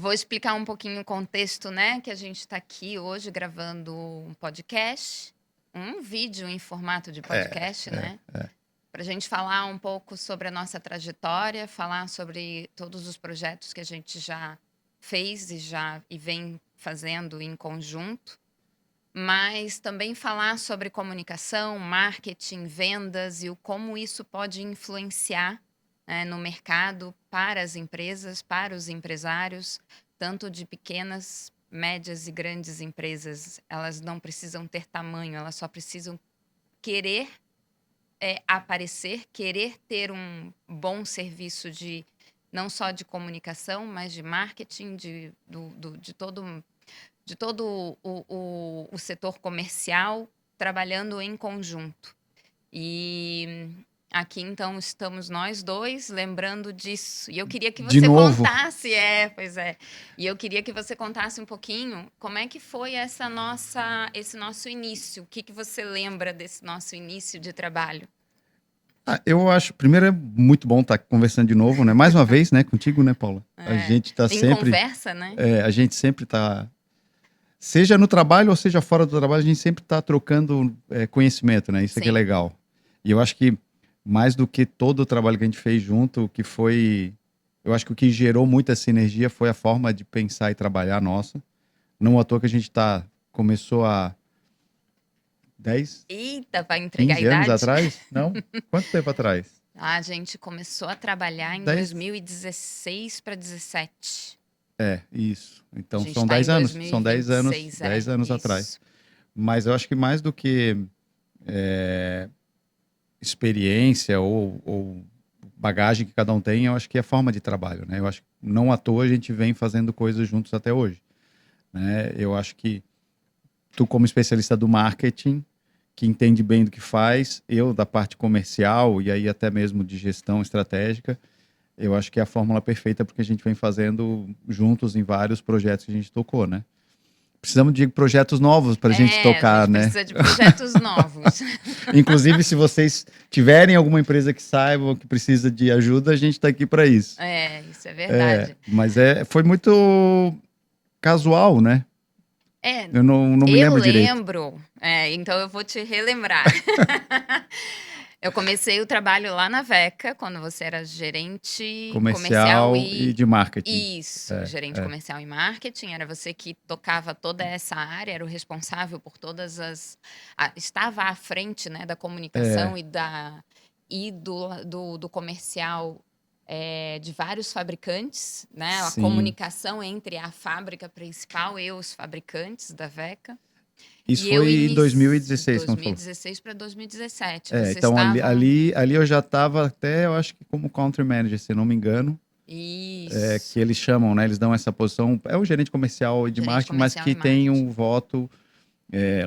Vou explicar um pouquinho o contexto, né, que a gente está aqui hoje gravando um podcast, um vídeo em formato de É, podcast, é, né, é. para a gente falar um pouco sobre a nossa trajetória, falar sobre todos os projetos que a gente já fez e vem fazendo em conjunto, mas também falar sobre comunicação, marketing, vendas e o como isso pode influenciar, no mercado para as empresas, para os empresários, tanto de pequenas, médias e grandes empresas. Elas não precisam ter tamanho, elas só precisam querer aparecer, querer ter um bom serviço de não só de comunicação, mas de marketing, de todo o setor comercial trabalhando em conjunto. E aqui então estamos nós dois lembrando disso. E eu queria que De você novo, contasse, pois é. E eu queria que você contasse um pouquinho como é que foi esse nosso início. O que que você lembra desse nosso início de trabalho? eu acho, primeiro é muito bom estar conversando de novo, né? Mais uma vez, né? Contigo, né, Paula? É, em conversa, né? A gente sempre tá, seja no trabalho ou seja fora do trabalho, a gente sempre tá trocando conhecimento, né? Isso aqui é Sim. legal. E eu acho que mais do que todo o trabalho que a gente fez junto, eu acho que o que gerou muita sinergia foi a forma de pensar e trabalhar nossa. Não à toa que a gente começou há 10, Eita, vai entregar a 15 anos idade? atrás? Não? Quanto tempo atrás? A gente começou a trabalhar em 10. 2016 para 17. Isso. A Então gente são está em 10 anos, são 10 anos, 2026, 10 anos atrás. isso. Mas eu acho que mais do que experiência ou bagagem que cada um tem, eu acho que é forma de trabalho, né? Eu acho que não à toa a gente vem fazendo coisas juntos até hoje, né? Eu acho que tu como especialista do marketing, que entende bem do que faz, eu da parte comercial e aí até mesmo de gestão estratégica, eu acho que é a fórmula perfeita porque a gente vem fazendo juntos em vários projetos que a gente tocou, né? Precisamos de projetos novos para a gente A tocar, gente né? precisa de projetos novos. Inclusive, se vocês tiverem alguma empresa que saibam que precisa de ajuda, a gente está aqui para isso. Isso é verdade. Mas foi muito casual, né? É, Eu não me eu lembro direito. lembro, então eu vou te relembrar. Eu comecei o trabalho lá na Veca, quando você era gerente comercial Comercial e de marketing. isso, gerente comercial e marketing, era você que tocava toda essa área, era o responsável por estava à frente, né, da comunicação e do comercial, de vários fabricantes, né, a Sim. comunicação entre a fábrica principal e os fabricantes da Veca. Isso E eu foi em iniciei 2016, como tu falou. 2016 para 2017. Vocês Então estavam ali eu já estava até, eu acho que como country manager, se não me engano, que isso, eles chamam, né? Eles dão essa posição, é o gerente comercial e de gerente marketing, mas comercial e que tem marketing. um voto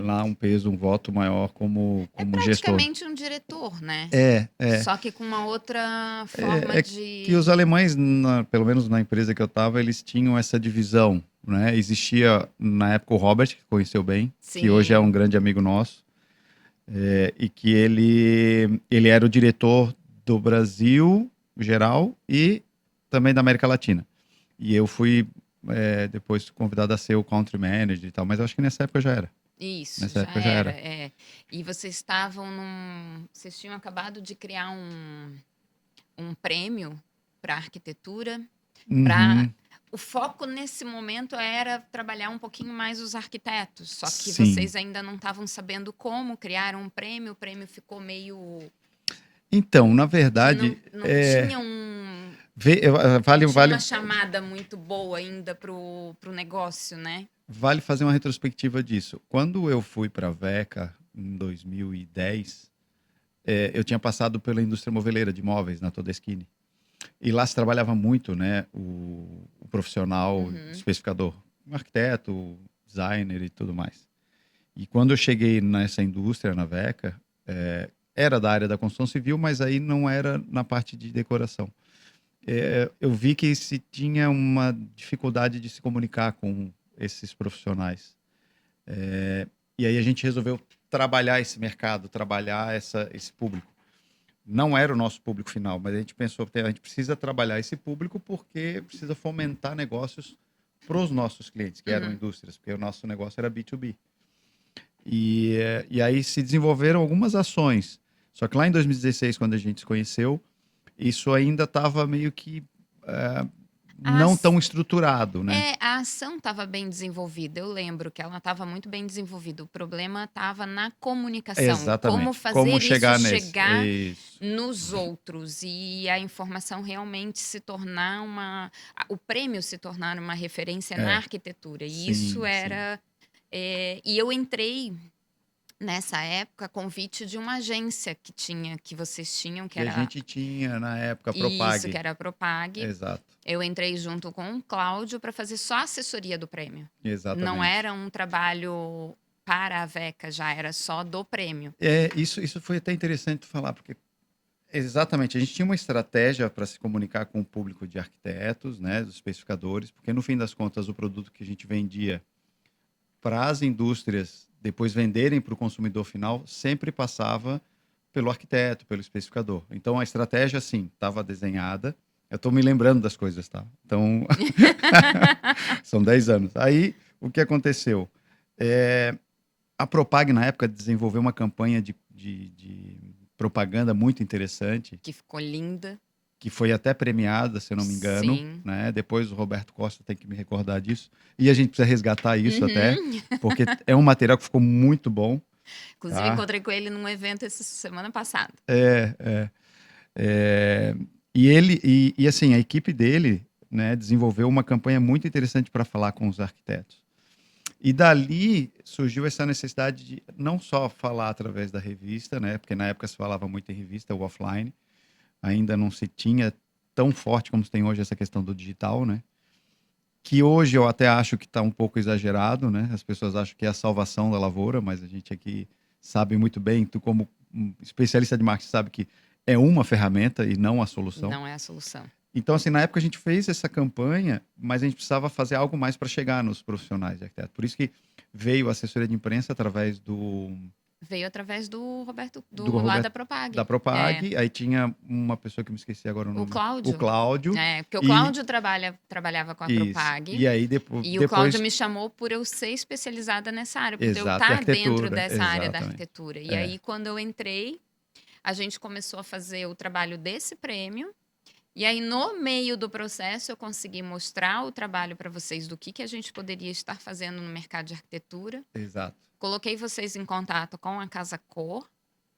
lá, um peso, um voto maior É como gestor. praticamente um diretor, né? É, é. Só que com uma outra forma É que os de. alemães, pelo menos na empresa que eu estava, eles tinham essa divisão, né? Existia, na época, o Robert, que conheceu bem, que hoje é um Sim, grande amigo nosso, e que ele era o diretor do Brasil geral e também da América Latina. E eu fui, depois, convidado a ser o country manager e tal, mas eu acho que nessa época já era. isso, Nessa já época já era. era. E vocês estavam num. Vocês tinham acabado de criar um prêmio para arquitetura. Pra... Uhum, O foco nesse momento era trabalhar um pouquinho mais os arquitetos, só que sim. vocês ainda não estavam sabendo como criar um prêmio, o prêmio ficou meio Então, na que verdade, não tinha não tinha uma chamada muito boa ainda pro negócio, né? vale fazer uma retrospectiva disso. Quando eu fui para a VECA, em 2010, eu tinha passado pela indústria moveleira de móveis na Todeschini. E lá se trabalhava muito, né, o profissional Uhum. especificador, um arquiteto, designer e tudo mais. E quando eu cheguei nessa indústria, na VECA, era da área da construção civil, mas aí não era na parte de decoração. Eu vi que se tinha uma dificuldade de se comunicar com esses profissionais. E aí a gente resolveu trabalhar esse mercado, trabalhar esse público. Não era o nosso público final, mas a gente pensou que a gente precisa trabalhar esse público porque precisa fomentar negócios para os nossos clientes, que eram Uhum. indústrias, porque o nosso negócio era B2B. E aí se desenvolveram algumas ações. Só que lá em 2016, quando a gente se conheceu, isso ainda estava meio que eh, A não tão estruturado, né? a ação estava bem desenvolvida, eu lembro que ela estava muito bem desenvolvida, o problema estava na comunicação, como Exatamente. Como fazer isso chegar nesse? chegar Isso. nos outros e a informação realmente se tornar o prêmio se tornar uma referência na É, arquitetura, e isso sim, sim. era... e eu entrei nessa época a convite de uma agência que vocês tinham, que Que a era gente tinha na época a isso, que Propag. era a Propag. Exato, Eu entrei junto com o Cláudio para fazer só a assessoria do prêmio. Não exatamente. era um trabalho para a Veca, já era só do prêmio. Isso foi até interessante tu falar, porque exatamente, a gente tinha uma estratégia para se comunicar com o público de arquitetos, né, dos especificadores, porque no fim das contas o produto que a gente vendia para as indústrias depois venderem para o consumidor final sempre passava pelo arquiteto, pelo especificador. Então a estratégia, sim, estava desenhada. Eu estou me lembrando das coisas, tá? Então, são 10 anos. Aí, o que aconteceu? É, a Propag, na época, desenvolveu uma campanha de propaganda muito interessante, Que ficou linda. que foi até premiada, se eu não me engano, Sim. né? Depois o Roberto Costa tem que me recordar disso. E a gente precisa resgatar isso até, Uhum. porque é um material que ficou muito bom, Inclusive, tá? encontrei com ele num evento essa semana passada. É, é, é, e assim, a equipe dele, né, desenvolveu uma campanha muito interessante para falar com os arquitetos. E dali surgiu essa necessidade de não só falar através da revista, né, porque na época se falava muito em revista, o offline, ainda não se tinha tão forte como se tem hoje essa questão do digital, né? Que hoje eu até acho que está um pouco exagerado, né? As pessoas acham que é a salvação da lavoura, mas a gente aqui sabe muito bem, tu como um especialista de marketing sabe que é uma ferramenta e não a solução. Não é a solução. Então, assim, na época a gente fez essa campanha, mas a gente precisava fazer algo mais para chegar nos profissionais de arquiteto. Por isso que veio a assessoria de imprensa através Veio através do Roberto, do lá da Roberto da Propag. É. Propag, aí tinha uma pessoa que eu me esqueci agora o O nome, o Cláudio. Cláudio, É, porque o e Cláudio trabalhava com a isso. Propag. E aí E o Cláudio depois me chamou por eu ser especializada nessa área, por eu exato, e estar dentro arquitetura, dessa área da exatamente. arquitetura. E É, aí, quando eu entrei, a gente começou a fazer o trabalho desse prêmio. E aí, no meio do processo, eu consegui mostrar o trabalho para vocês do que a gente poderia estar fazendo no mercado de arquitetura. exato. Coloquei vocês em contato com a Casa Cor.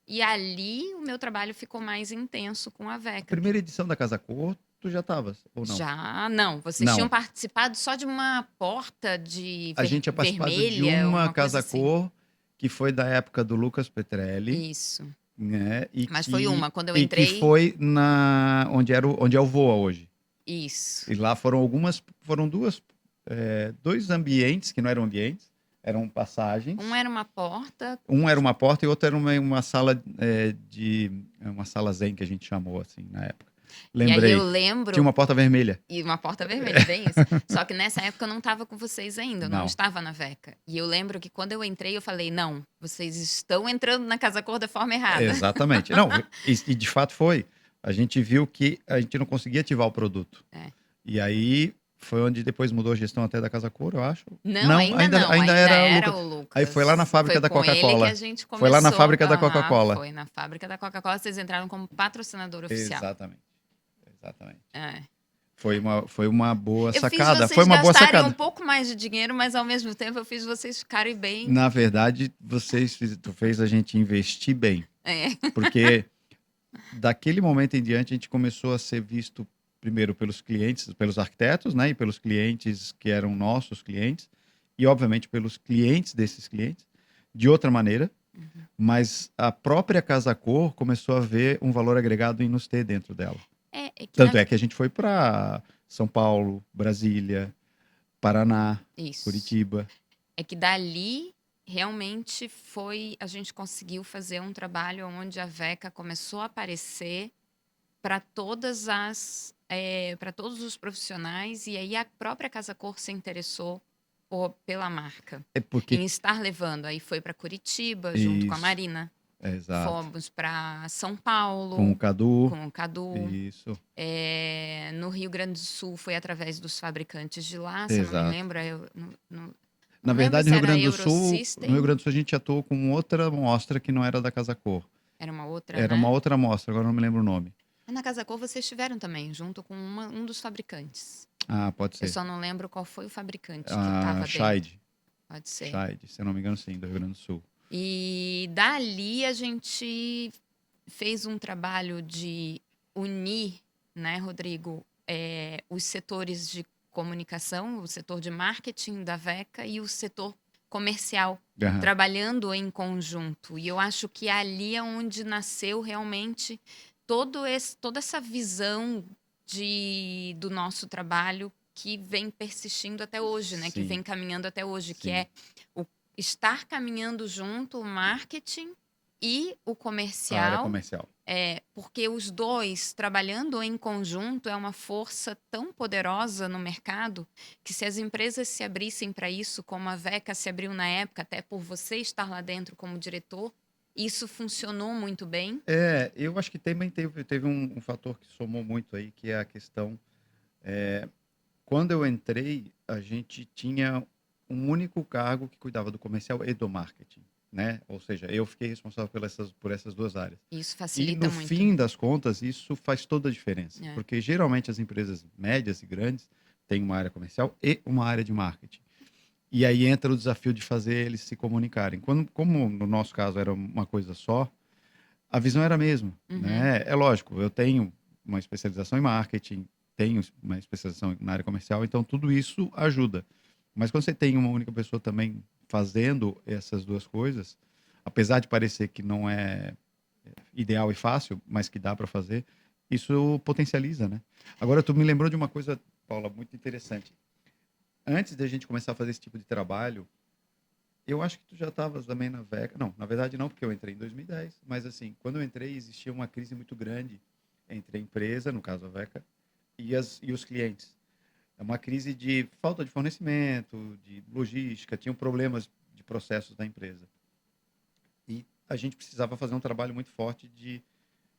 E ali o meu trabalho ficou mais intenso com a A Veca. primeira edição da Casa Cor, tu já estavas, ou não? Já não, vocês tinham Não. participado só de uma porta de A gente tinha participado de vermelha, uma uma coisa Casa assim. Cor, que foi da época do Lucas Petrelli, Isso. né? Mas foi uma. Quando eu E que entrei, foi na onde é o Voa hoje. isso. E lá foram dois ambientes que não eram ambientes, eram passagens. Um era uma porta. Um era uma porta e outro era uma sala uma sala zen que a gente chamou assim na época. E aí eu Lembrei. Tinha lembro. uma porta vermelha. E uma porta vermelha, bem isso. Só que nessa época eu não estava com vocês ainda, eu não Não. estava na Veca. E eu lembro que quando eu entrei, eu falei: não, vocês estão entrando na Casa Cor da forma errada. Exatamente. Não, e de fato foi. A gente viu que a gente não conseguia ativar o produto. É. E aí foi onde depois mudou a gestão até da Casa Cor, eu acho. Não, ainda não. Ainda era o Lucas. O Lucas. Aí foi lá na fábrica Foi da com ele que Coca-Cola. a gente começou. Foi lá na fábrica da Aham, Coca-Cola. foi na fábrica da Coca-Cola. Vocês entraram como patrocinador oficial. Exatamente. Exatamente. É. Foi uma boa Eu sacada. fiz Foi vocês uma boa gastarem sacada. um pouco mais de dinheiro, mas ao mesmo tempo eu fiz vocês ficarem bem. Na verdade, tu fez a gente investir bem. É. Porque daquele momento em diante a gente começou a ser visto primeiro pelos clientes, pelos arquitetos, né, e pelos clientes que eram nossos clientes, e obviamente pelos clientes desses clientes, de outra maneira, mas a própria Casa Cor começou a ver um valor agregado em nos ter dentro dela. Tanto é que a gente foi para São Paulo, Brasília, Paraná, Isso. Curitiba. É que dali realmente a gente conseguiu fazer um trabalho onde a Veca começou a aparecer para para todos os profissionais, e aí a própria Casa Cor se interessou pela marca, É porque em estar levando. Aí foi para Curitiba, junto com a isso. Marina. Exato. fomos para São Com o Paulo Cadu, com o Cadu. isso, No Rio Grande do Sul foi através dos fabricantes de lá, se eu não me exato. lembro, Na não lembro verdade, se no Rio era a Grande do Sul, no Rio Eurosystem, Grande do Sul a gente atuou com outra amostra que não era da Casa Cor. era uma outra, Era uma né? outra amostra, agora não me lembro o nome. Na Casa Cor vocês estiveram também, junto com um dos fabricantes. Ah, pode Eu ser. só não lembro qual foi o fabricante que A estava dentro. Scheid, Pode ser. Scheid, se eu não me engano, sim, do Rio Grande do Sul. E dali a gente fez um trabalho de unir, né, Rodrigo, os setores de comunicação, o setor de marketing da VECA e o setor comercial, Aham. trabalhando em conjunto. E eu acho que ali é onde nasceu realmente toda essa visão do nosso trabalho que vem persistindo até hoje, né? Que Sim, vem caminhando até hoje, que sim. é o estar caminhando junto o marketing e o A área comercial, comercial. porque os dois trabalhando em conjunto é uma força tão poderosa no mercado que se as empresas se abrissem para isso, como a VECA se abriu na época, até por você estar lá dentro como diretor, isso funcionou muito bem. Eu acho que também teve um fator que somou muito aí, que é a questão. Quando eu entrei, a gente tinha um único cargo que cuidava do comercial e do marketing, né? Ou seja, eu fiquei responsável por essas duas áreas. Isso E facilita no muito. fim das contas, isso faz toda a diferença, É. porque geralmente as empresas médias e grandes têm uma área comercial e uma área de marketing. E aí entra o desafio de fazer eles se comunicarem. Como no nosso caso era uma coisa só, a visão era a mesma, Uhum. né? É lógico, eu tenho uma especialização em marketing, tenho uma especialização na área comercial, então tudo isso ajuda. Mas quando você tem uma única pessoa também fazendo essas duas coisas, apesar de parecer que não é ideal e fácil, mas que dá para fazer, isso potencializa, né? Agora, tu me lembrou de uma coisa, Paula, muito interessante. Antes da gente começar a fazer esse tipo de trabalho, eu acho que tu já estavas também na VECA. Não, na verdade não, porque eu entrei em 2010. Mas assim, quando eu entrei, existia uma crise muito grande entre a empresa, no caso a VECA, e os clientes. É uma crise de falta de fornecimento, de logística, tinham problemas de processos da empresa. E a gente precisava fazer um trabalho muito forte de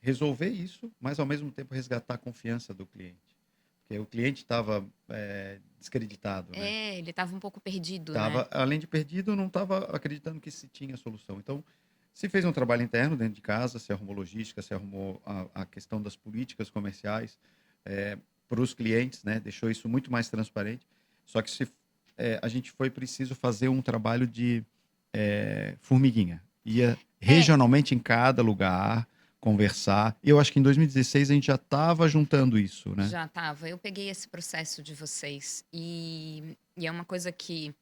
resolver isso, mas ao mesmo tempo resgatar a confiança do cliente. Porque o cliente estava descreditado, né? Ele estava um pouco perdido, né? Tava, além de perdido, não estava acreditando que se tinha solução. Então, se fez um trabalho interno dentro de casa, se arrumou logística, se arrumou a questão das políticas comerciais para os clientes, né? Deixou isso muito mais transparente. Só que a gente foi preciso fazer um trabalho de formiguinha. Ia É, regionalmente em cada lugar, conversar. E eu acho que em 2016 a gente já estava juntando isso, né? já estava. Eu peguei esse processo de vocês e é uma coisa que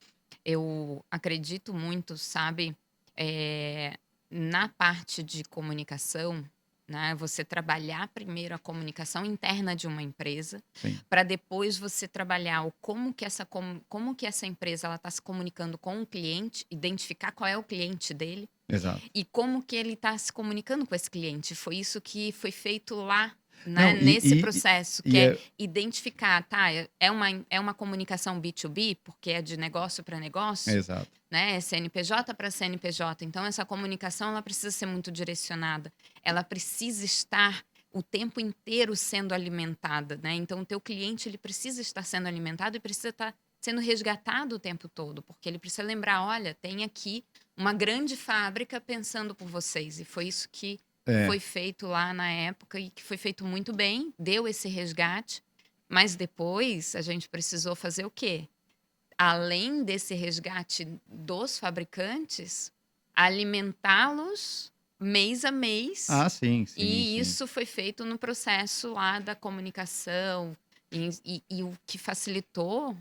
eu acredito muito, sabe? Eh, Na parte de comunicação, né? Você trabalhar primeiro a comunicação interna de uma empresa, Sim, para depois você trabalhar como que essa empresa ela está se comunicando com o cliente, identificar qual é o cliente dele exato. e como que ele está se comunicando com esse cliente. Foi isso que foi feito lá, né, Não, nesse processo, que e é é identificar, tá? É uma comunicação B2B, porque é de negócio para negócio, exato. né? É CNPJ para CNPJ. Então, essa comunicação ela precisa ser muito direcionada. Ela precisa estar o tempo inteiro sendo alimentada, né? Então, o teu cliente ele precisa estar sendo alimentado e precisa estar sendo resgatado o tempo todo, porque ele precisa lembrar, olha, tem aqui uma grande fábrica pensando por vocês. E foi isso que É, foi feito lá na época e que foi feito muito bem, deu esse resgate, mas depois a gente precisou fazer o quê? Além desse resgate dos fabricantes, alimentá-los mês a mês. ah, sim, sim, E sim. isso foi feito no processo lá da comunicação. E o que facilitou,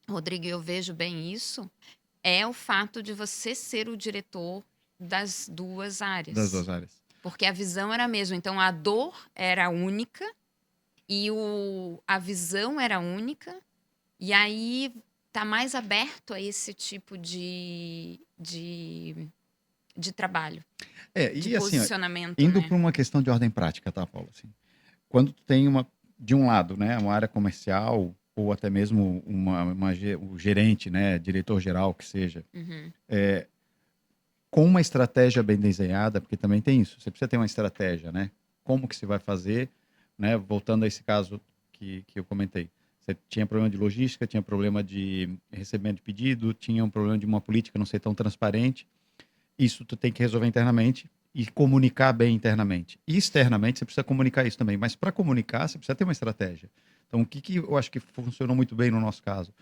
Rodrigo, eu vejo bem isso, é o fato de você ser o diretor das duas Das áreas. duas áreas. Porque a visão era a mesma. Então, a dor era única e a visão era única. E aí tá mais aberto a esse tipo de trabalho, de E assim, ó, posicionamento, indo né? para uma questão de ordem prática, tá, Paulo? Assim, quando tu tem de um lado, né, uma área comercial ou até mesmo o gerente, né, diretor geral que seja, Uhum. com uma estratégia bem desenhada, porque também tem isso, você precisa ter uma estratégia, né? Como que você vai fazer, né? Voltando a esse caso que eu comentei. Você tinha problema de logística, tinha problema de recebimento de pedido, tinha um problema de uma política não ser tão transparente. Isso tu tem que resolver internamente e comunicar bem internamente. E externamente você precisa comunicar isso também, mas para comunicar você precisa ter uma estratégia. Então o que eu acho que funcionou muito bem no nosso caso?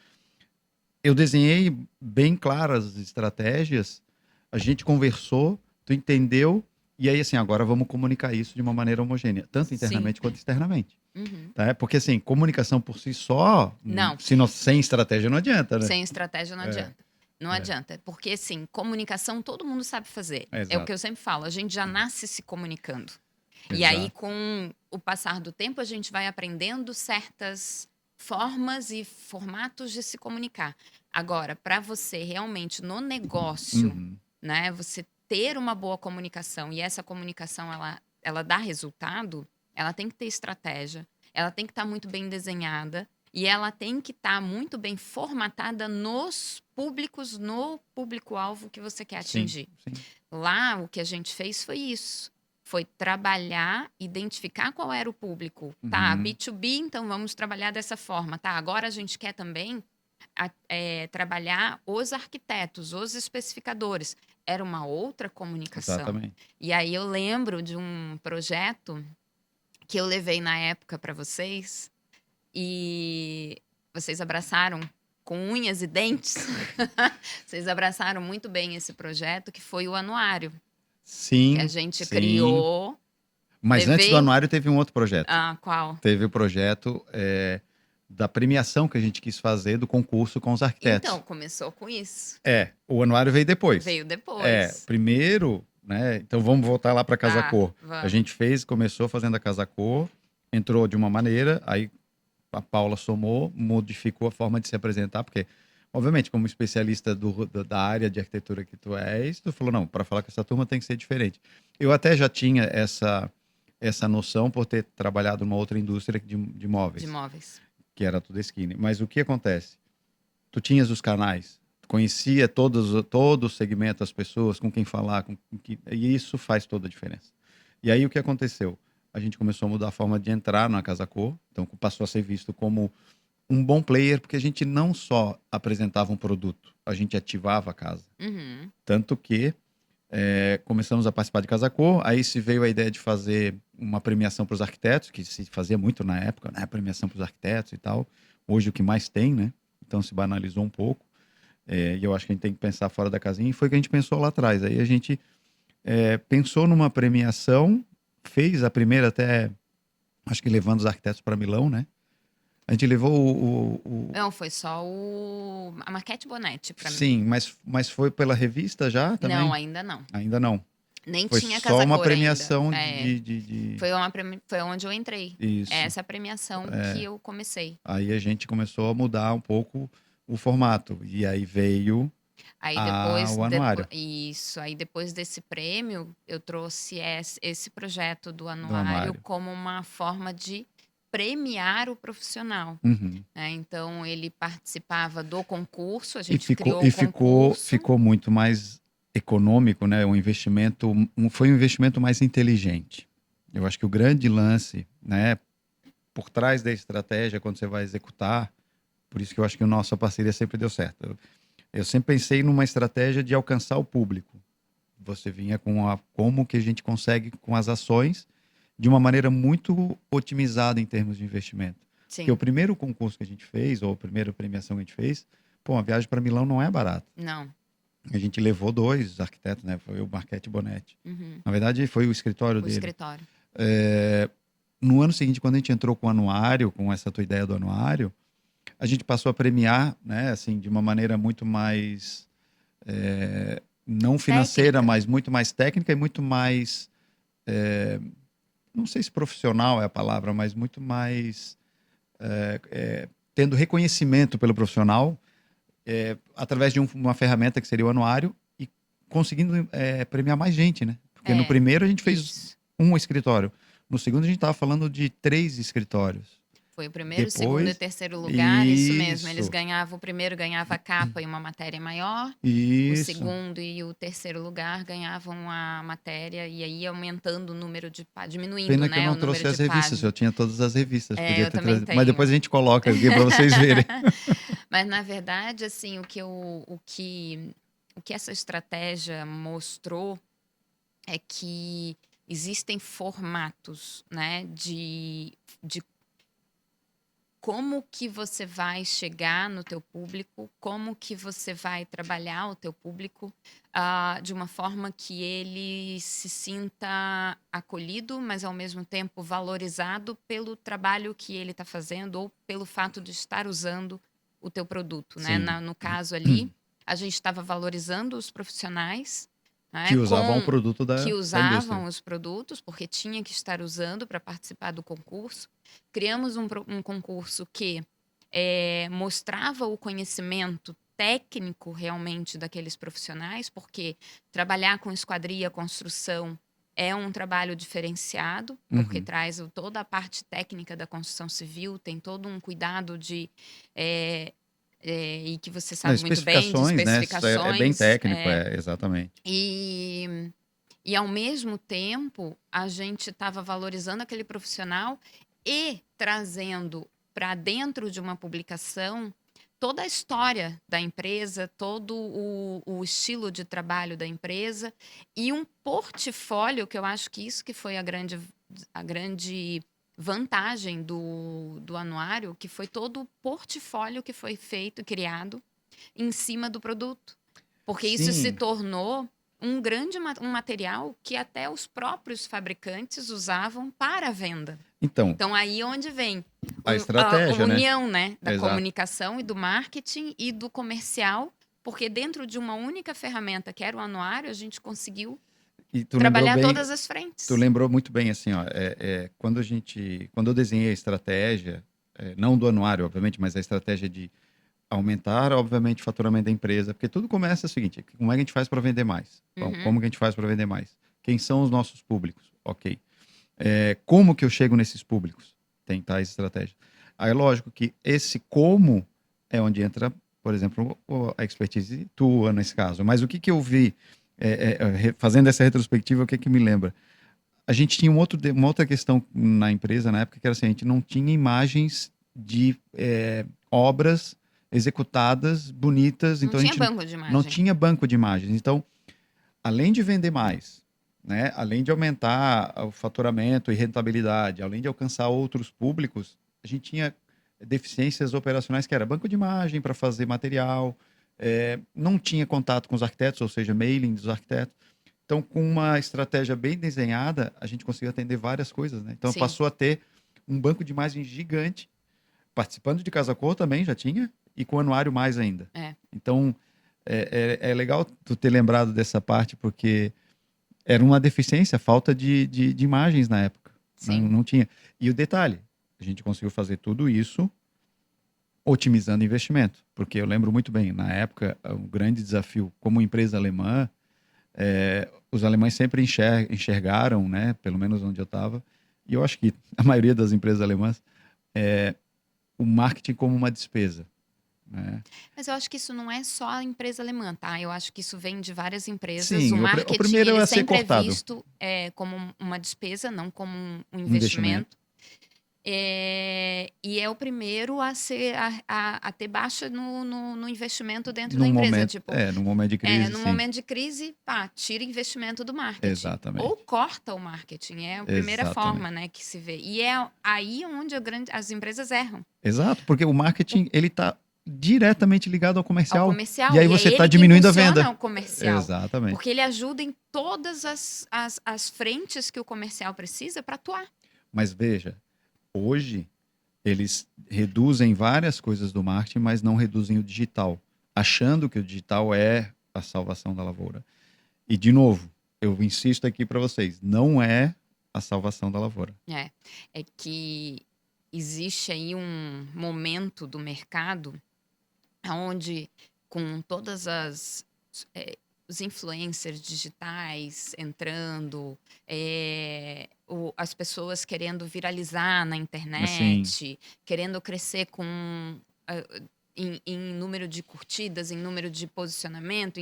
Eu desenhei bem claras as estratégias, a gente conversou, tu entendeu, e aí assim, agora vamos comunicar isso de uma maneira homogênea, tanto Sim. internamente quanto externamente. Uhum. Tá? Porque assim, comunicação por si só, Não, sem estratégia não adianta, né? sem estratégia não É, adianta. Não adianta, porque assim, comunicação todo mundo sabe fazer. É o que exato, eu sempre falo, a gente já nasce se comunicando. E aí, exato. com o passar do tempo, a gente vai aprendendo certas formas e formatos de se comunicar. Agora, para você realmente no negócio, Uhum. né, você ter uma boa comunicação e essa comunicação ela dá resultado, ela tem que ter estratégia, ela tem que estar muito bem desenhada e ela tem que estar muito bem formatada nos públicos, no público-alvo que você quer Sim, atingir. sim. Lá, o que a gente fez foi isso. Foi trabalhar, identificar qual era o público. Tá, Uhum. B2B, então vamos trabalhar dessa forma. Tá, agora a gente quer também trabalhar os arquitetos, os especificadores. Era uma outra comunicação. Exatamente. E aí eu lembro de um projeto que eu levei na época para vocês e vocês abraçaram com unhas e dentes. Vocês abraçaram muito bem esse projeto, que foi o anuário que a Sim, gente sim. criou. Mas antes do Levei. anuário teve um outro projeto. Ah, qual? Teve o projeto da premiação que a gente quis fazer do concurso com os Então, arquitetos. começou com isso. O anuário veio depois. Veio depois. Primeiro, né? Então vamos voltar lá para Casa Tá, Cor. A vamos. gente começou fazendo a Casa Cor, entrou de uma maneira, aí a Paula somou, modificou a forma de se apresentar, porque, obviamente, como especialista da área de arquitetura que tu és, tu falou, não, para falar com essa turma tem que ser diferente. Eu até já tinha essa noção por ter trabalhado numa outra indústria de De móveis, móveis. que era tudo skinny. Mas o que acontece? Tu tinhas os canais, tu conhecia todo o segmento, as pessoas, com quem falar, e isso faz toda a diferença. E aí o que aconteceu? A gente começou a mudar a forma de entrar na Casa Cor, então passou a ser visto como um bom player, porque a gente não só apresentava um produto, a gente ativava a casa. Uhum. Tanto que começamos a participar de Casa Cor, aí se veio a ideia de fazer uma premiação para os arquitetos, que se fazia muito na época, né? Premiação para os arquitetos e tal. Hoje o que mais tem, né? Então se banalizou um pouco. E eu acho que a gente tem que pensar fora da casinha, e foi o que a gente pensou lá atrás. Aí a gente pensou numa premiação, fez a primeira até, acho que levando os arquitetos para Milão, né? A gente levou Não, foi só a Maquete Bonete para mim. Sim, mas foi pela revista já Não, também? ainda não. Ainda não. Nem Foi tinha só Casa uma Cor ainda. premiação É, de... foi onde eu entrei. É Isso. essa premiação que eu comecei. Aí a gente começou a mudar um pouco o formato. E aí veio Aí o anuário isso, aí depois desse prêmio, eu trouxe esse projeto do do anuário anuário. como uma forma de premiar o profissional, Uhum. né? Então ele participava do concurso, a E gente ficou, criou e o ficou, concurso. ficou muito mais econômico, né? Um investimento, foi um investimento mais inteligente. Eu acho que o grande lance, né, por trás da estratégia, quando você vai executar, por isso que eu acho que a nossa parceria sempre deu certo. Eu sempre pensei numa estratégia de alcançar o público. Você vinha com como que a gente consegue com as ações de uma maneira muito otimizada em termos de investimento. Porque o Sim, primeiro concurso que a gente fez, ou a primeira premiação que a gente fez, pô, uma viagem para Milão não é barata. não. A gente levou dois arquitetos, né? Foi o Marchetti Bonetti. Uhum. Na verdade, foi o escritório O dele. escritório. No ano seguinte, quando a gente entrou com o anuário, com essa tua ideia do anuário, a gente passou a premiar, né, assim, de uma maneira muito mais não financeira, Técnica. mas muito mais técnica e muito mais, não sei se profissional é a palavra, mas muito mais tendo reconhecimento pelo profissional através de uma ferramenta que seria o anuário e conseguindo premiar mais gente, né? Porque no primeiro a gente fez Isso. um escritório, no segundo a gente estava falando de 3 escritórios. Foi o primeiro, o segundo e o Depois, terceiro lugar, isso mesmo. Eles isso, ganhavam, o primeiro ganhava a capa e uma matéria maior, o isso. segundo e o terceiro lugar ganhavam a matéria, e aí aumentando o número de diminuindo, Pena que eu né, o não número trouxe de as revistas, eu páginas. tinha todas as revistas, É, podia eu ter também trazido. Mas depois a tenho. gente coloca aqui para vocês verem. Mas na verdade, assim, o que essa estratégia mostrou é que existem formatos, né, de como que você vai chegar no teu público, como que você vai trabalhar o teu público, de uma forma que ele se sinta acolhido, mas ao mesmo tempo valorizado pelo trabalho que ele está fazendo ou pelo fato de estar usando o teu produto, né? Sim. No caso ali, a gente estava valorizando os profissionais, né, Que usavam o produto que da indústria. usavam os produtos, porque tinha que estar usando para participar do concurso. Criamos um concurso que mostrava o conhecimento técnico realmente daqueles profissionais, porque trabalhar com esquadria, construção, é um trabalho diferenciado, porque Uhum. traz toda a parte técnica da construção civil, tem todo um cuidado eh, e que você Não, sabe muito bem, de especificações, né? É bem especificações. técnico, exatamente. E ao mesmo tempo, a gente estava valorizando aquele profissional e trazendo para dentro de uma publicação toda a história da empresa, todo o estilo de trabalho da empresa e um portfólio, que eu acho que isso que foi a grande vantagem do anuário, que foi todo o portfólio que foi feito, criado em cima do produto. Porque isso se Sim. tornou um material que até os próprios fabricantes usavam para a venda. Então, Então, aí é onde vem a a estratégia, né? união, né, da Exato. comunicação e do marketing e do comercial, porque dentro de uma única ferramenta, que era o anuário, a gente conseguiu E tu lembrou trabalhar bem, todas as tu frentes. lembrou muito bem, assim, ó, quando eu desenhei a estratégia, não do anuário, obviamente, mas a estratégia de aumentar, obviamente, o faturamento da empresa, porque tudo começa o seguinte, como é que a gente faz para vender mais? Bom, Uhum. como que a gente faz para vender mais? Quem são os nossos públicos? Ok. Como que eu chego nesses públicos? Tem tais estratégias. Aí, lógico que esse como é onde entra, por exemplo, a expertise tua nesse caso. Mas o que eu vi fazendo essa retrospectiva, o que me lembra? A gente tinha uma outra questão na empresa na época, que era assim, a gente não tinha imagens de obras executadas, bonitas, Não então a tinha gente banco de não imagem. tinha banco de imagens. Então, além de vender mais, né, além de aumentar o faturamento e rentabilidade, além de alcançar outros públicos, a gente tinha deficiências operacionais que era banco de imagem para fazer material, não tinha contato com os arquitetos, ou seja, mailing dos arquitetos. Então, com uma estratégia bem desenhada, a gente conseguiu atender várias coisas, né? Então, Sim. passou a ter um banco de imagens gigante, participando de Casa Cor também já tinha, e com o anuário mais ainda. É. Então, é legal tu ter lembrado dessa parte, porque era uma deficiência, falta de imagens na época. Não, Sim. não tinha. E o detalhe, a gente conseguiu fazer tudo isso otimizando investimento, porque eu lembro muito bem, na época, o grande desafio como empresa alemã, os alemães sempre enxergaram, né, pelo menos onde eu estava, e eu acho que a maioria das empresas alemãs, o marketing como uma despesa, né? Mas eu acho que isso não é só a empresa alemã, tá? Eu acho que isso vem de várias empresas. O Sim, o marketing, primeiro ele é a ser sempre é cortado, visto como uma despesa, não como um investimento, investimento. E é o primeiro a ter baixa no investimento dentro da empresa. Tipo, num momento de crise, no sim, momento de crise, pá, tira investimento do marketing. Ou exatamente, corta o marketing. É a primeira exatamente. forma, né, que se vê. E é aí onde as empresas erram. Exato, porque o marketing ele está diretamente ligado ao Ao comercial. E comercial. aí E é você está ele que diminuindo a impulsiona venda. o comercial. Exatamente. Porque ele ajuda em todas as frentes que o comercial precisa para atuar. Mas veja, hoje eles reduzem várias coisas do marketing, mas não reduzem o digital, achando que o digital é a salvação da lavoura. E de novo, eu insisto aqui para vocês, não é a salvação da lavoura. É que existe aí um momento do mercado onde, com todas os influencers digitais entrando, as pessoas querendo viralizar na Assim, internet, querendo crescer ah, em número de curtidas, em número de posicionamento,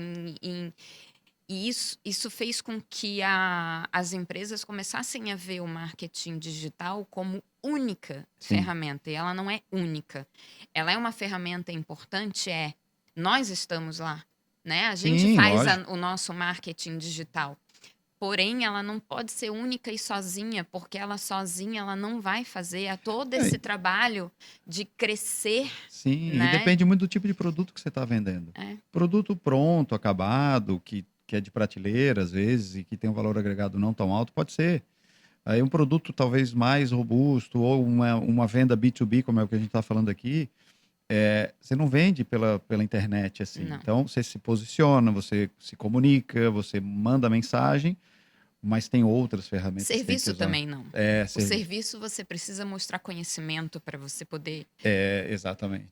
e isso fez com que as empresas começassem a ver o marketing digital como única sim. ferramenta. E ela não é única. Ela é uma ferramenta importante, nós estamos lá, né? A gente Sim, faz lógico. o nosso marketing digital. Porém, ela não pode ser única e sozinha, porque ela sozinha ela não vai fazer todo É, esse trabalho de crescer, sim, e né? depende muito do tipo de produto que você está vendendo. É, Produto pronto, acabado, que é de prateleira, às vezes, e que tem um valor agregado não tão alto, pode ser. Aí um produto talvez mais robusto, ou uma venda B2B, como é o que a gente está falando aqui, você não vende pela internet assim. não. Então, você se posiciona, você se comunica, você manda mensagem, mas tem outras ferramentas que tem que Serviço usar. também não. É, O serviço. serviço você precisa mostrar conhecimento para você poder, É, exatamente.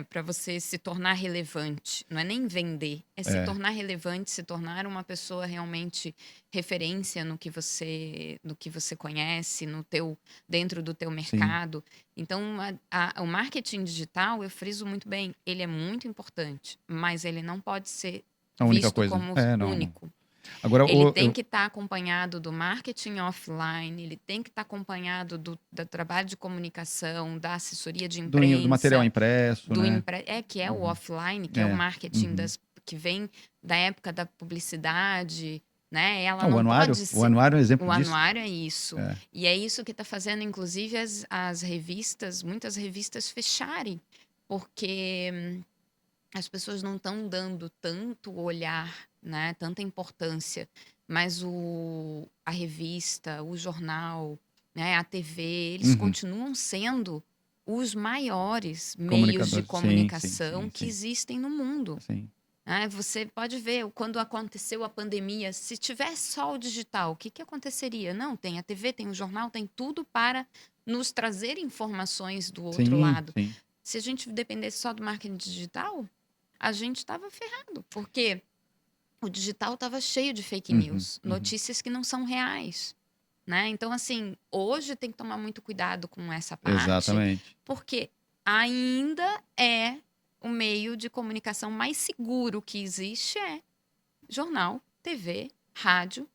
para você se tornar relevante. Não é nem vender, é se É, tornar relevante, se tornar uma pessoa realmente referência no que você conhece, dentro do teu sim. mercado. Então, o marketing digital, eu friso muito bem, ele é muito importante, mas ele não pode ser A única visto coisa. como É, não, não. único. Agora, Ele tem que estar acompanhado do marketing offline, ele tem que estar acompanhado do trabalho de comunicação, da assessoria de do material imprensa, impresso, né? que é o Uhum. offline, que é o É. marketing Uhum. que vem da época da publicidade, né? Ela Ah, o não anuário? pode O ser. anuário é um exemplo O disso. anuário é isso. É. E é isso que está fazendo, inclusive, as revistas, muitas revistas fecharem, porque as pessoas não estão dando tanto olhar, né, tanta importância, mas a revista, o jornal, né, a TV, eles Uhum. continuam sendo os maiores meios de Comunicador. Sim, sim, comunicação sim, que sim. existem no mundo. Sim. Né? Você pode ver, quando aconteceu a pandemia, se tivesse só o digital, o que, que aconteceria? Não, tem a TV, tem o jornal, tem tudo para nos trazer informações do outro Sim, lado. sim. Se a gente dependesse só do marketing digital, a gente estava ferrado, porque o digital estava cheio de fake Uhum, news, uhum. notícias que não são reais, né? Então, assim, hoje tem que tomar muito cuidado com essa parte, Exatamente. porque ainda é o meio de comunicação mais seguro que existe jornal, TV, rádio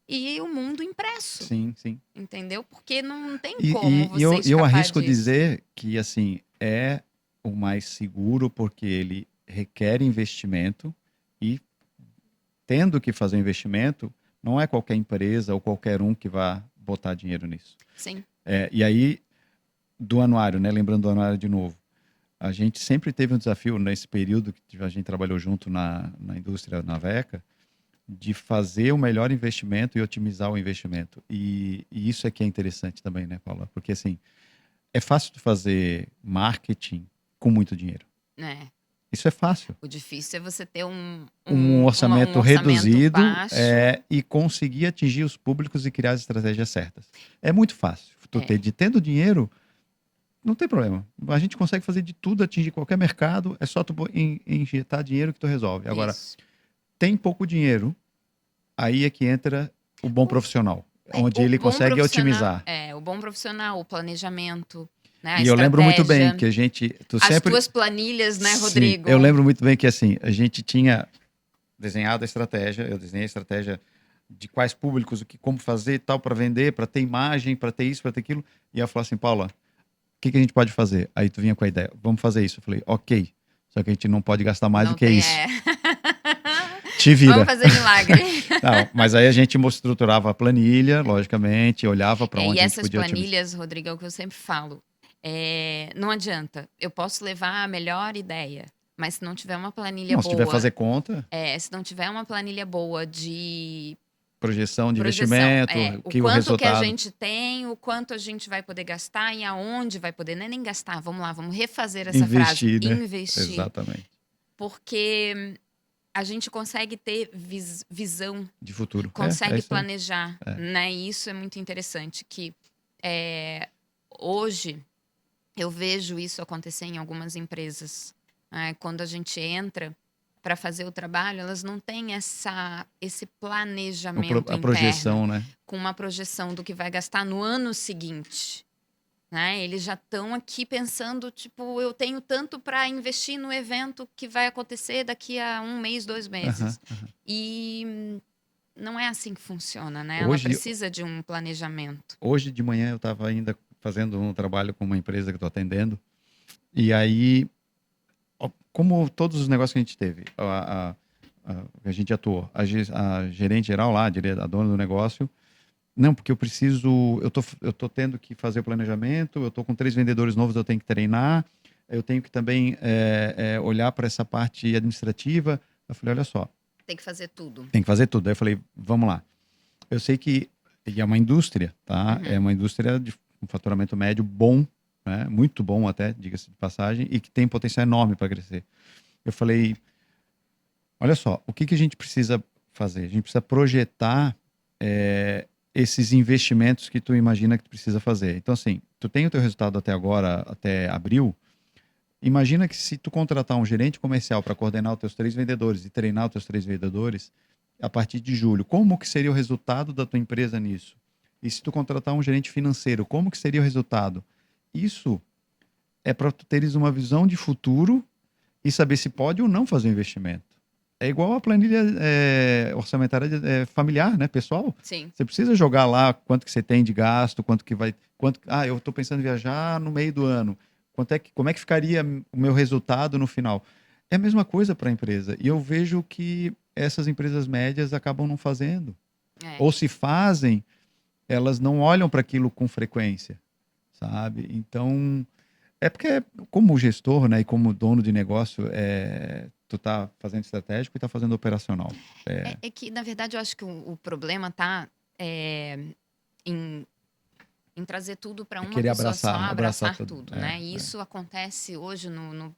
e o mundo impresso, Sim, sim. entendeu? Porque não tem E, como você eu escapar arrisco disso. dizer que, assim, é o mais seguro porque ele requer investimento e, tendo que fazer investimento, não é qualquer empresa ou qualquer um que vá botar dinheiro nisso. Sim, E aí, do anuário, né? Lembrando do anuário de novo. A gente sempre teve um desafio nesse período que a gente trabalhou junto na indústria na Veca, de fazer o melhor investimento e otimizar o investimento. E isso é que é interessante também, né, Paula? Porque, assim, é fácil de fazer marketing com muito dinheiro. né? Isso é fácil. O difícil é você ter Um um orçamento orçamento reduzido baixo. e conseguir atingir os públicos e criar as estratégias certas. É muito fácil. É, Tendo dinheiro, não tem problema. A gente consegue fazer de tudo, atingir qualquer mercado. É só tu injetar dinheiro que tu resolve. Agora, isso. tem pouco dinheiro, aí é que entra o bom O, profissional, onde o ele bom consegue profissional, otimizar. o planejamento, né, a E eu lembro muito bem estratégia, que a gente, tu as sempre, tuas planilhas, né, sim, eu Rodrigo? lembro muito bem que assim, a gente tinha desenhado a estratégia, eu desenhei a estratégia de quais públicos, o que, como fazer e tal para vender, para ter imagem, para ter isso, para ter aquilo. E ela falou assim, Paula, o que a gente pode fazer? Aí tu vinha com a ideia, vamos fazer isso. Eu falei, ok, só que a gente não pode gastar mais do Não que tem, isso. Te Vamos vira. fazer milagre. Não, mas aí a gente estruturava a planilha, logicamente, olhava para E onde a gente essas podia otimizar. planilhas, Rodrigo, é o que eu sempre falo. Não adianta. Eu posso levar a melhor ideia, mas se não tiver uma planilha Não, se tiver boa, fazer conta, se não tiver uma planilha boa de projeção de projeção, investimento, o que o quanto que a resultado, gente tem, o quanto a gente vai poder gastar e aonde vai poder, não é nem gastar, vamos lá, vamos refazer essa frase, investir, né? investir, Exatamente. porque a gente consegue ter visão, De futuro. É consegue isso aí. planejar, É. né? E isso é muito interessante, que hoje eu vejo isso acontecer em algumas empresas, né? Quando a gente entra, para fazer o trabalho, elas não têm esse planejamento A interno, projeção, né? com uma projeção do que vai gastar no ano seguinte, né? Eles já estão aqui pensando, tipo, eu tenho tanto para investir no evento que vai acontecer daqui a 1 mês, 2 Aham, meses. aham. E não é assim que funciona, né? Ela Hoje, precisa de um planejamento. hoje de manhã eu estava ainda fazendo um trabalho com uma empresa que estou atendendo, e aí, ó, como todos os negócios que a gente teve, a gente atuou, a gerente geral lá, a dona do negócio, não, porque eu tô tendo que fazer o planejamento, eu tô com 3 vendedores novos, eu tenho que treinar, eu tenho que também olhar para essa parte administrativa. Eu falei, olha só, Tem que fazer tudo. tem que fazer tudo. Aí eu falei, vamos lá. Eu sei que é uma indústria, tá? É Uhum. uma indústria de um faturamento médio bom, né? Muito bom até, diga-se de passagem, e que tem potencial enorme para crescer. Eu falei, olha só, o que que a gente precisa fazer? A gente precisa projetar esses investimentos que tu imagina que tu precisa fazer. Então, assim, tu tem o teu resultado até agora, até abril. Imagina que se tu contratar um gerente comercial para coordenar os teus 3 vendedores e treinar os teus 3 vendedores, a partir de julho, como que seria o resultado da tua empresa nisso? E se tu contratar um gerente financeiro, como que seria o resultado? Isso é para tu teres uma visão de futuro e saber se pode ou não fazer o investimento. É igual a planilha orçamentária familiar, né, pessoal? Sim. Você precisa jogar lá quanto que você tem de gasto, quanto que vai, eu estou pensando em viajar no meio do ano. Como é que ficaria o meu resultado no final? É a mesma coisa para a empresa. E eu vejo que essas empresas médias acabam não fazendo. É. Ou se fazem, elas não olham para aquilo com frequência, sabe? Então, é porque como gestor, né, e como dono de negócio, tu tá fazendo estratégico e tá fazendo operacional. É que, na verdade, eu acho que o problema tá em, em trazer tudo para É uma querer pessoa só, abraçar abraçar tudo. tudo, né? E isso acontece hoje no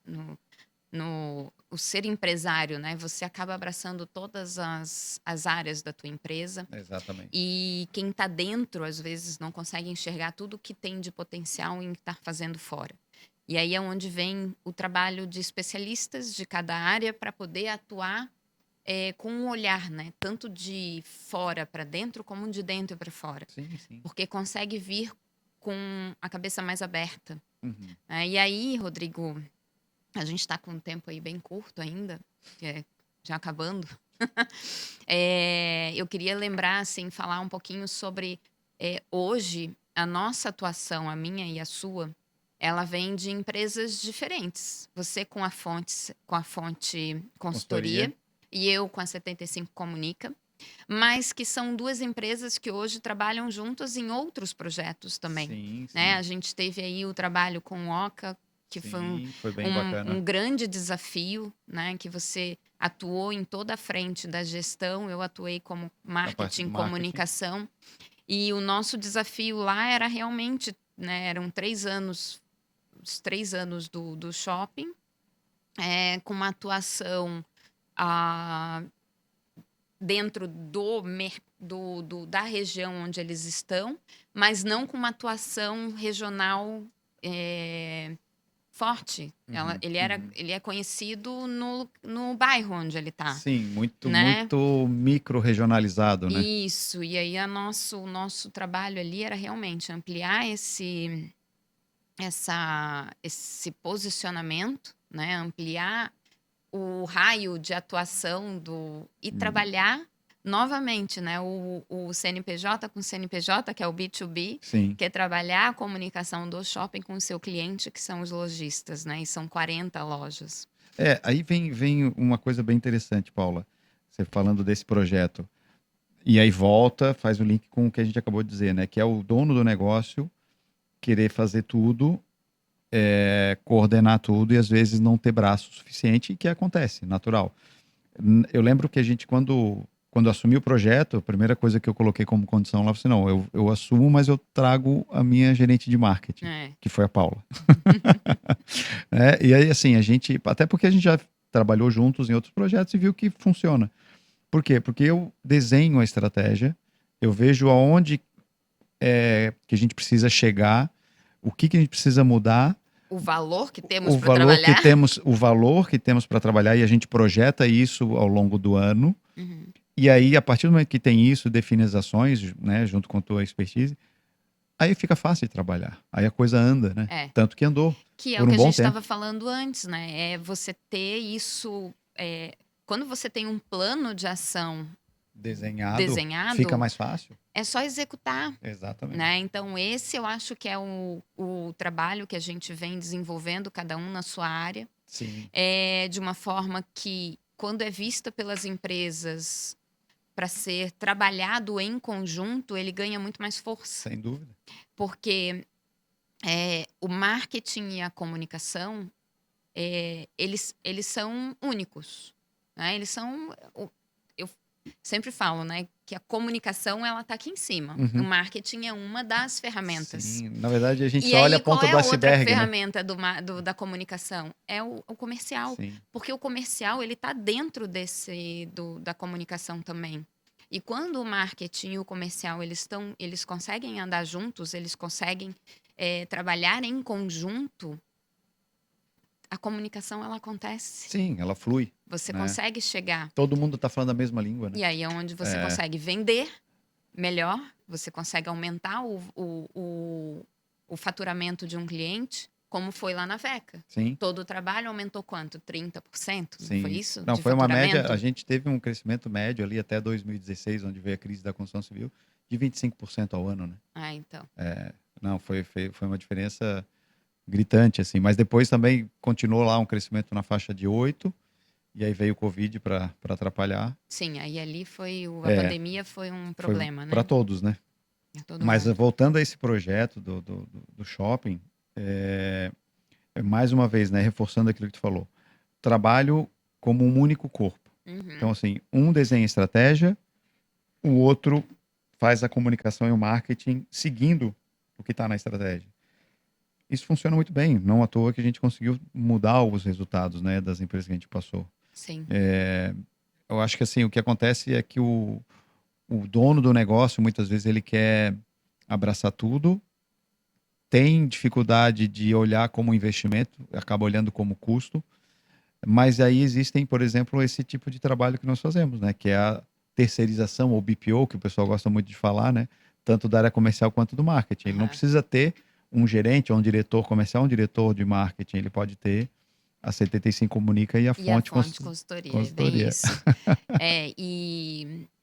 o ser empresário, né? Você acaba abraçando todas as áreas da tua empresa. Exatamente. E quem está dentro, às vezes, não consegue enxergar tudo que tem de potencial em estar fazendo fora. E aí é onde vem o trabalho de especialistas de cada área para poder atuar com um olhar, né? Tanto de fora para dentro, como de dentro para fora. Sim, sim. Porque consegue vir com a cabeça mais aberta. Uhum. E aí, Rodrigo, a gente está com um tempo aí bem curto ainda, já acabando. Eu queria lembrar, assim, falar um pouquinho sobre hoje a nossa atuação, a minha e a sua, ela vem de empresas diferentes. Você com a fonte consultoria e eu com a 75 Comunica, mas que são 2 empresas que hoje trabalham juntas em outros projetos também. Sim, sim. Né? A gente teve aí o trabalho com o Oca, que foi bem bacana. um grande desafio, né? Que você atuou em toda a frente da gestão, eu atuei como marketing, comunicação. E o nosso desafio lá era realmente, né? Eram 3 anos, os 3 anos do shopping, com uma atuação dentro da região onde eles estão, mas não com uma atuação regional forte. Ele é conhecido no bairro onde ele está. Sim, muito, né? muito micro-regionalizado, né? Isso, e aí o nosso trabalho ali era realmente ampliar esse posicionamento, né? Ampliar o raio de atuação e trabalhar novamente, né? O CNPJ com CNPJ, que é o B2B, Sim. que é trabalhar a comunicação do shopping com o seu cliente, que são os lojistas, né? E são 40 lojas. Aí vem uma coisa bem interessante, Paula. Você falando desse projeto. E aí faz o link com o que a gente acabou de dizer, né? Que é o dono do negócio querer fazer tudo, coordenar tudo e às vezes não ter braço suficiente, que acontece, natural. Eu lembro que a gente, quando assumi o projeto, a primeira coisa que eu coloquei como condição lá foi assim, não, eu assumo, mas eu trago a minha gerente de marketing, que foi a Paula. E aí, assim, até porque a gente já trabalhou juntos em outros projetos e viu que funciona. Por quê? Porque eu desenho a estratégia, eu vejo aonde que a gente precisa chegar, o que a gente precisa mudar, o valor que temos o para valor que trabalhar. temos, o valor que temos para trabalhar e a gente projeta isso ao longo do ano. Uhum. E aí, a partir do momento que tem isso, define as ações, né, junto com a tua expertise, aí fica fácil de trabalhar. Aí a coisa anda, né? É. Tanto que andou Que é por o um que a bom gente tempo. estava falando antes, né? É você ter isso. Quando você tem um plano de ação Desenhado, fica desenhado, mais fácil. é só executar, Exatamente. né? Então, esse eu acho que é o trabalho que a gente vem desenvolvendo, cada um na sua área, Sim, de uma forma que, quando é vista pelas empresas para ser trabalhado em conjunto, ele ganha muito mais força. sem dúvida. Porque o marketing e a comunicação, eles são únicos, né? Eles são... Eu sempre falo, né, que a comunicação, ela tá aqui em cima. O Uhum. marketing é uma das ferramentas. Sim, na verdade a gente E só olha aí, a qual ponta é do a outra iceberg, né? ferramenta da comunicação? É o comercial. Sim, Porque o comercial, ele tá dentro da comunicação também. E quando o marketing e o comercial, eles conseguem andar juntos, eles conseguem trabalhar em conjunto, a comunicação, ela acontece. sim, ela flui, Você né? consegue chegar. Todo mundo tá falando a mesma língua, né? E aí é onde você consegue vender melhor, você consegue aumentar o faturamento de um cliente, como foi lá na Veca. Sim, Todo o trabalho aumentou quanto? 30%? Não foi sim. isso? Não, De foi uma média, faturamento? a gente teve um crescimento médio ali até 2016, onde veio a crise da construção civil, de 25% ao ano, né? Ah, então. Não, foi uma diferença gritante, assim. Mas depois também continuou lá um crescimento na faixa de 8%, e aí veio o Covid para atrapalhar. Sim, aí ali a pandemia foi um Foi problema, para né? todos, né? Pra todo Mas mundo. voltando a esse projeto do shopping, mais uma vez, né, reforçando aquilo que tu falou, trabalho como um único corpo. Uhum. Então, assim, um desenha a estratégia, o outro faz a comunicação e o marketing seguindo o que está na estratégia. Isso funciona muito bem, não à toa que a gente conseguiu mudar os resultados, né, das empresas que a gente passou. Sim. Eu acho que assim, o que acontece é que o dono do negócio, muitas vezes, ele quer abraçar tudo, tem dificuldade de olhar como investimento, acaba olhando como custo, mas aí existem, por exemplo, esse tipo de trabalho que nós fazemos, né? Que é a terceirização ou BPO, que o pessoal gosta muito de falar, né? Tanto da área comercial quanto do marketing. Ele não precisa ter um gerente ou um diretor comercial, um diretor de marketing. Ele pode ter a 75 Comunica e a Fonte Consultoria, é bem isso.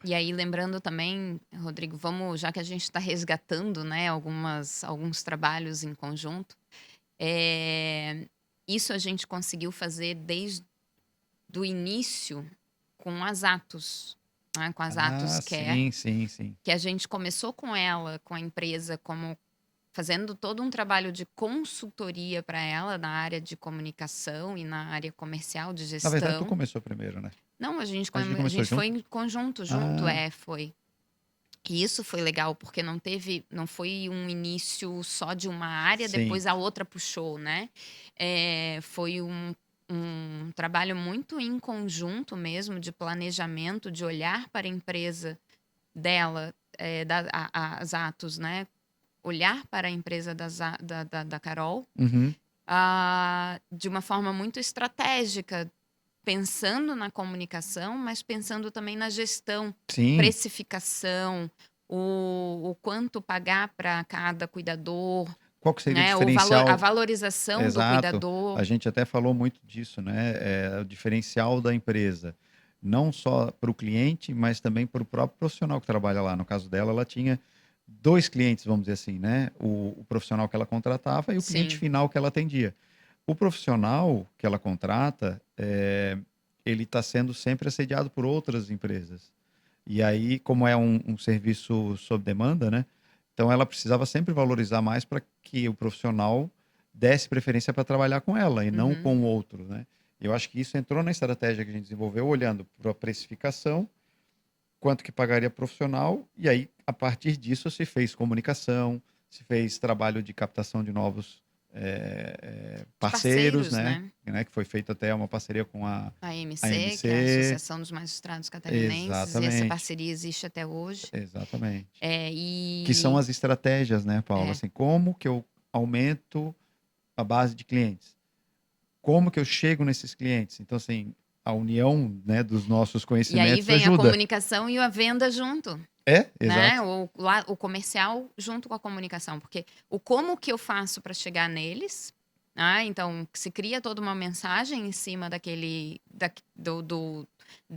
E aí, lembrando também, Rodrigo, já que a gente está resgatando, né, alguns trabalhos em conjunto, isso a gente conseguiu fazer desde o início com as Atos, né, com as Atos Care, sim. que a gente começou com a empresa, fazendo todo um trabalho de consultoria para ela na área de comunicação e na área comercial de Na verdade, tu gestão. começou primeiro, né? Não, a gente começou foi junto? em conjunto, junto, foi. E isso foi legal, porque não foi um início só de uma área, Sim. depois a outra puxou, né? Foi um trabalho muito em conjunto mesmo, de planejamento, de olhar para a empresa dela, as Atos, né? Olhar para a empresa da Carol, Uhum. de uma forma muito estratégica, pensando na comunicação, mas pensando também na gestão, Sim. precificação, o quanto pagar para cada cuidador, Qual que seria o né? diferencial? A valorização do Exato. cuidador. A gente até falou muito disso, né? O diferencial da empresa, não só para o cliente, mas também para o próprio profissional que trabalha lá. No caso dela, ela tinha dois clientes, vamos dizer assim, né? O profissional que ela contratava e o cliente Sim. final que ela atendia. O profissional que ela contrata, ele está sendo sempre assediado por outras empresas. E aí, como é um serviço sob demanda, né? Então ela precisava sempre valorizar mais para que o profissional desse preferência para trabalhar com ela e não com o outro, né? Eu acho que isso entrou na estratégia que a gente desenvolveu, olhando para a precificação, quanto que pagaria profissional, e aí, a partir disso, se fez comunicação, se fez trabalho de captação de novos parceiros, né? Que foi feita até uma parceria com a AMC, que é a Associação dos Magistrados Catarinenses, e essa parceria existe até hoje. Exatamente. E Que são as estratégias, né, Paula? Assim, como que eu aumento a base de clientes. Como que eu chego nesses clientes? Então, assim, a união, né, dos nossos E aí conhecimentos vem a ajuda. comunicação e a venda junto, É, né? exato. O comercial junto com a comunicação, porque o como que eu faço para chegar neles, então se cria toda uma mensagem em cima da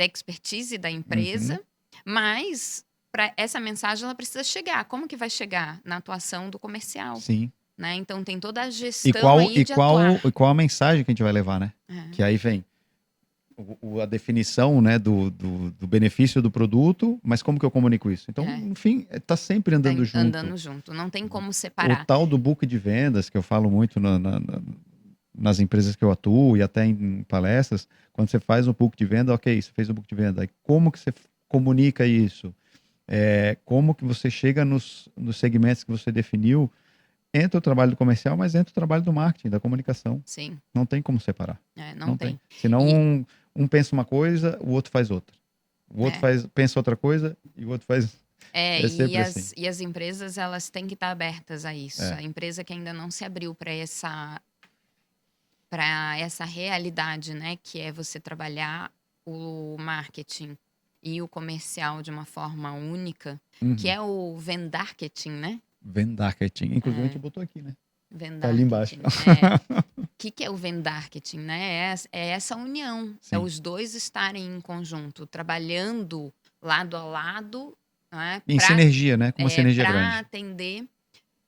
expertise da Uhum. empresa, mas para essa mensagem ela precisa chegar. Como que vai chegar? Na atuação do comercial, Sim. né? Então tem toda a E gestão qual, aí e de qual, atuar. e qual a mensagem que a gente vai levar, né? É. Que aí vem a definição, né, do benefício do produto, mas como que eu comunico isso? Então, É. no fim, tá sempre Tá andando junto. andando junto, não tem como O separar. tal do book de vendas, que eu falo muito nas empresas que eu atuo e até em palestras, quando você faz um book de venda, ok, você fez um book de venda, aí como que você comunica isso? Como que você chega nos segmentos que você definiu? Entra o trabalho do comercial, mas entra o trabalho do marketing, da comunicação. Sim, Não tem como separar. não Não tem. tem. Senão E um pensa uma coisa, o outro faz outra. O outro é, pensa outra coisa e o outro faz. É e sempre assim. as empresas elas têm que estar abertas a isso. É. A empresa que ainda não se abriu para essa realidade, né, que é você trabalhar o marketing e o comercial de uma forma única, que Uhum. é o vendarketing, né? Vendarketing. Inclusive, a gente É, botou aqui, né? Tá ali embaixo. vendarketing. O que é o vendarketing, né? É essa união, é Sim. os dois estarem em conjunto, trabalhando lado a lado, né, Em sinergia, né? Com uma sinergia para grande. atender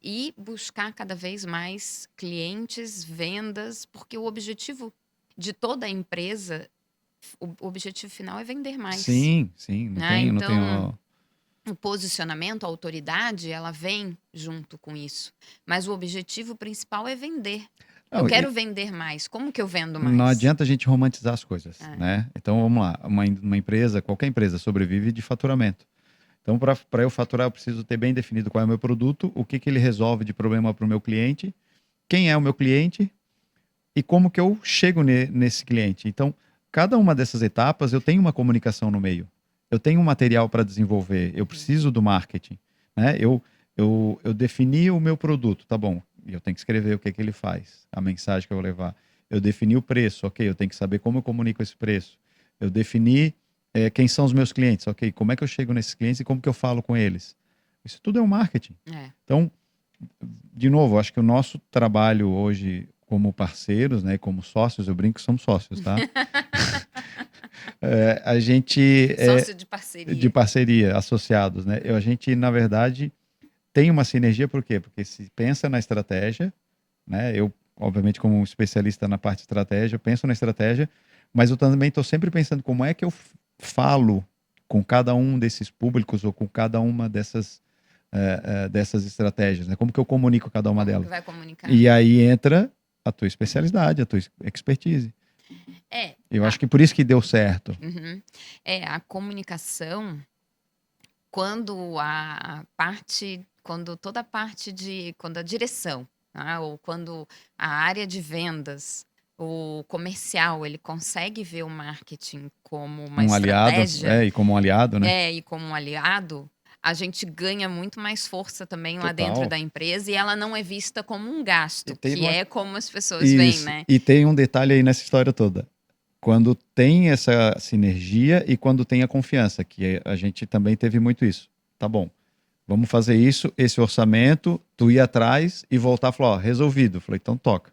e buscar cada vez mais clientes, vendas, porque o objetivo de toda a empresa, o objetivo final é vender mais, Sim, sim. Não né? tem, não tem. Então, o posicionamento, a autoridade, ela vem junto com isso. Mas o objetivo principal é vender. Eu Não, quero vender mais. Como que eu vendo não mais? adianta a gente romantizar as coisas, É, né? Então, vamos lá. Uma empresa, qualquer empresa, sobrevive de faturamento. Então, para eu faturar, eu preciso ter bem definido qual é o meu produto, o que ele resolve de problema para o meu cliente, quem é o meu cliente e como que eu chego nesse cliente. Então, cada uma dessas etapas eu tenho uma comunicação no meio. Eu tenho um material para desenvolver, eu preciso do marketing, né? Eu defini o meu produto, tá bom? E eu tenho que escrever o que ele faz, a mensagem que eu vou levar. Eu defini o preço, ok? Eu tenho que saber como eu comunico esse preço. Eu defini quem são os meus clientes, ok? Como é que eu chego nesses clientes e como que eu falo com eles? Isso tudo é um marketing. é. Então, de novo, acho que o nosso trabalho hoje como parceiros, né, como sócios, eu brinco que somos sócios, tá? A gente Sócio de de parceria. parceria, associados, né? A gente, na verdade, tem uma sinergia, por quê? Porque se pensa na estratégia, né? Eu, obviamente, como um especialista na parte de estratégia, eu penso na estratégia, mas eu também estou sempre pensando como é que eu falo com cada um desses públicos ou com cada uma dessas estratégias, né? Como que eu comunico cada uma Como que delas? vai comunicar? E aí entra a tua especialidade, a tua expertise. É, Eu acho que por isso que deu certo. uhum. A comunicação, quando toda a parte quando a direção, né, ou quando a área de vendas, o comercial, ele consegue ver o marketing como uma Um aliado, estratégia, e como um aliado, né? e como um aliado, a gente ganha muito mais força também lá dentro Total. da empresa e ela não é vista como um E gasto, teve que uma... é como as pessoas veem, Isso. né? E tem um detalhe aí nessa história toda. Quando tem essa sinergia e quando tem a confiança, que a gente também teve muito isso. Tá bom, vamos fazer isso, esse orçamento, tu ir atrás e voltar e falar, ó, resolvido. Falei, então toca.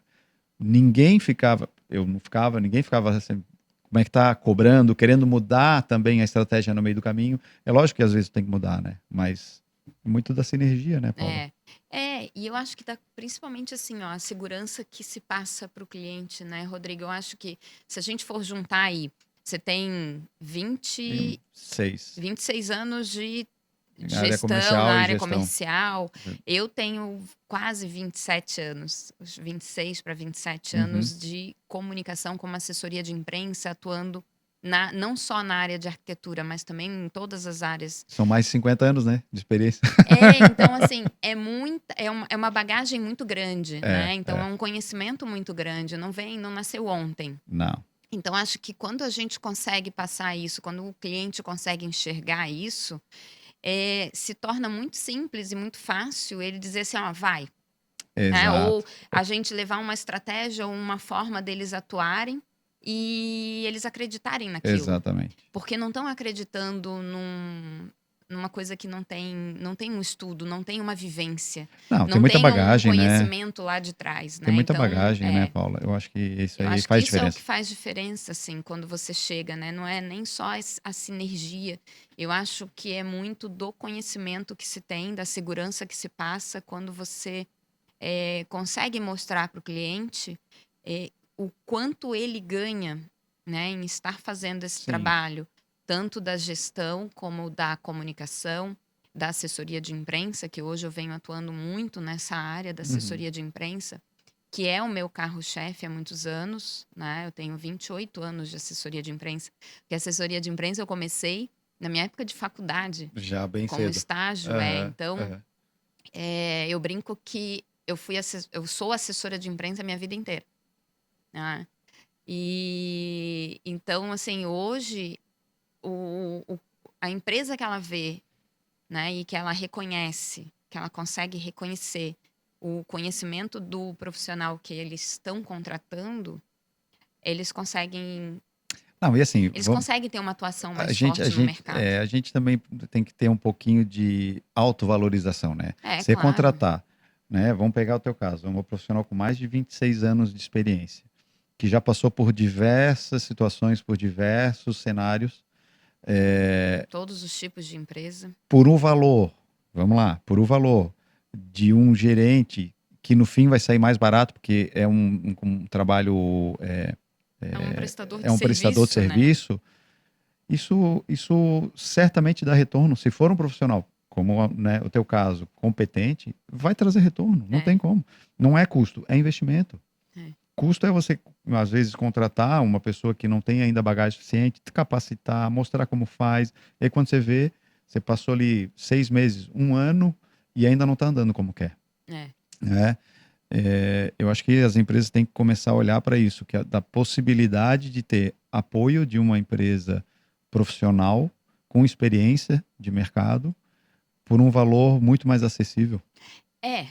Ninguém ficava, eu não ficava, ninguém ficava assim, como é que tá cobrando, querendo mudar também a estratégia no meio do caminho. É lógico que às vezes tem que mudar, né? Mas é muito da sinergia, né, Paula? E eu acho que principalmente assim, ó, a segurança que se passa para o cliente, né, Rodrigo? Eu acho que se a gente for juntar aí, você tem Tem 26 anos de área gestão na comercial e área gestão. comercial. Eu tenho quase 27 anos, 26 para 27 Uhum. anos de comunicação como assessoria de imprensa, atuando não só na área de arquitetura, mas também em todas as áreas. São mais de 50 anos, né, de experiência. Então, assim, é uma bagagem muito grande, né? Então, é um conhecimento muito grande, não nasceu ontem. Não. Então, acho que quando a gente consegue passar isso, quando o cliente consegue enxergar isso, se torna muito simples e muito fácil ele dizer assim, ó, vai. né? Ou Exato. a gente levar uma estratégia ou uma forma deles atuarem e eles acreditarem naquilo. Exatamente. Porque não estão acreditando numa coisa que não tem um estudo, não tem uma vivência, Não, tem não muita tem um bagagem, né? conhecimento lá de trás, Tem né? muita Então, bagagem, né, Paula? Eu acho que isso eu aí acho que faz isso é o que diferença. faz diferença, assim, quando você chega, né? Não é nem só a sinergia. Eu acho que é muito do conhecimento que se tem, da segurança que se passa quando você consegue mostrar para o cliente o quanto ele ganha, né, em estar fazendo esse Sim. trabalho, tanto da gestão como da comunicação, da assessoria de imprensa, que hoje eu venho atuando muito nessa área da Uhum. assessoria de imprensa, que é o meu carro-chefe há muitos anos, né? Eu tenho 28 anos de assessoria de imprensa. Porque assessoria de imprensa eu comecei na minha época de faculdade, Já bem como cedo. estágio, Aham, Então, aham. eu brinco que eu sou assessora de imprensa a minha vida inteira, né? E então, assim, hoje a empresa que ela vê, né, e que ela reconhece, que ela consegue reconhecer o conhecimento do profissional que eles estão contratando, eles conseguem, Não, e assim, eles conseguem ter uma atuação a mais gente, a forte no gente, mercado. a gente também tem que ter um pouquinho de autovalorização, né? É, Você claro. contratar, né? Vamos pegar o teu caso, um profissional com mais de 26 anos de experiência, que já passou por diversas situações, por diversos cenários, Todos os tipos de empresa. por um valor, vamos lá, por um valor de um gerente que no fim vai sair mais barato, porque é um trabalho, É um prestador é de um prestador de serviço, né? serviço. Isso certamente dá retorno. Se for um profissional, como né, o teu caso, competente, vai trazer retorno. Não tem É, como. Não é custo, é investimento. é, Custo é você, às vezes, contratar uma pessoa que não tem ainda bagagem suficiente, te capacitar, mostrar como faz. E aí, quando você vê, você passou ali 6 meses, um ano e ainda não está andando como quer. é. Né? Eu acho que as empresas têm que começar a olhar para isso, que é da possibilidade de ter apoio de uma empresa profissional com experiência de mercado por um valor muito mais acessível. É,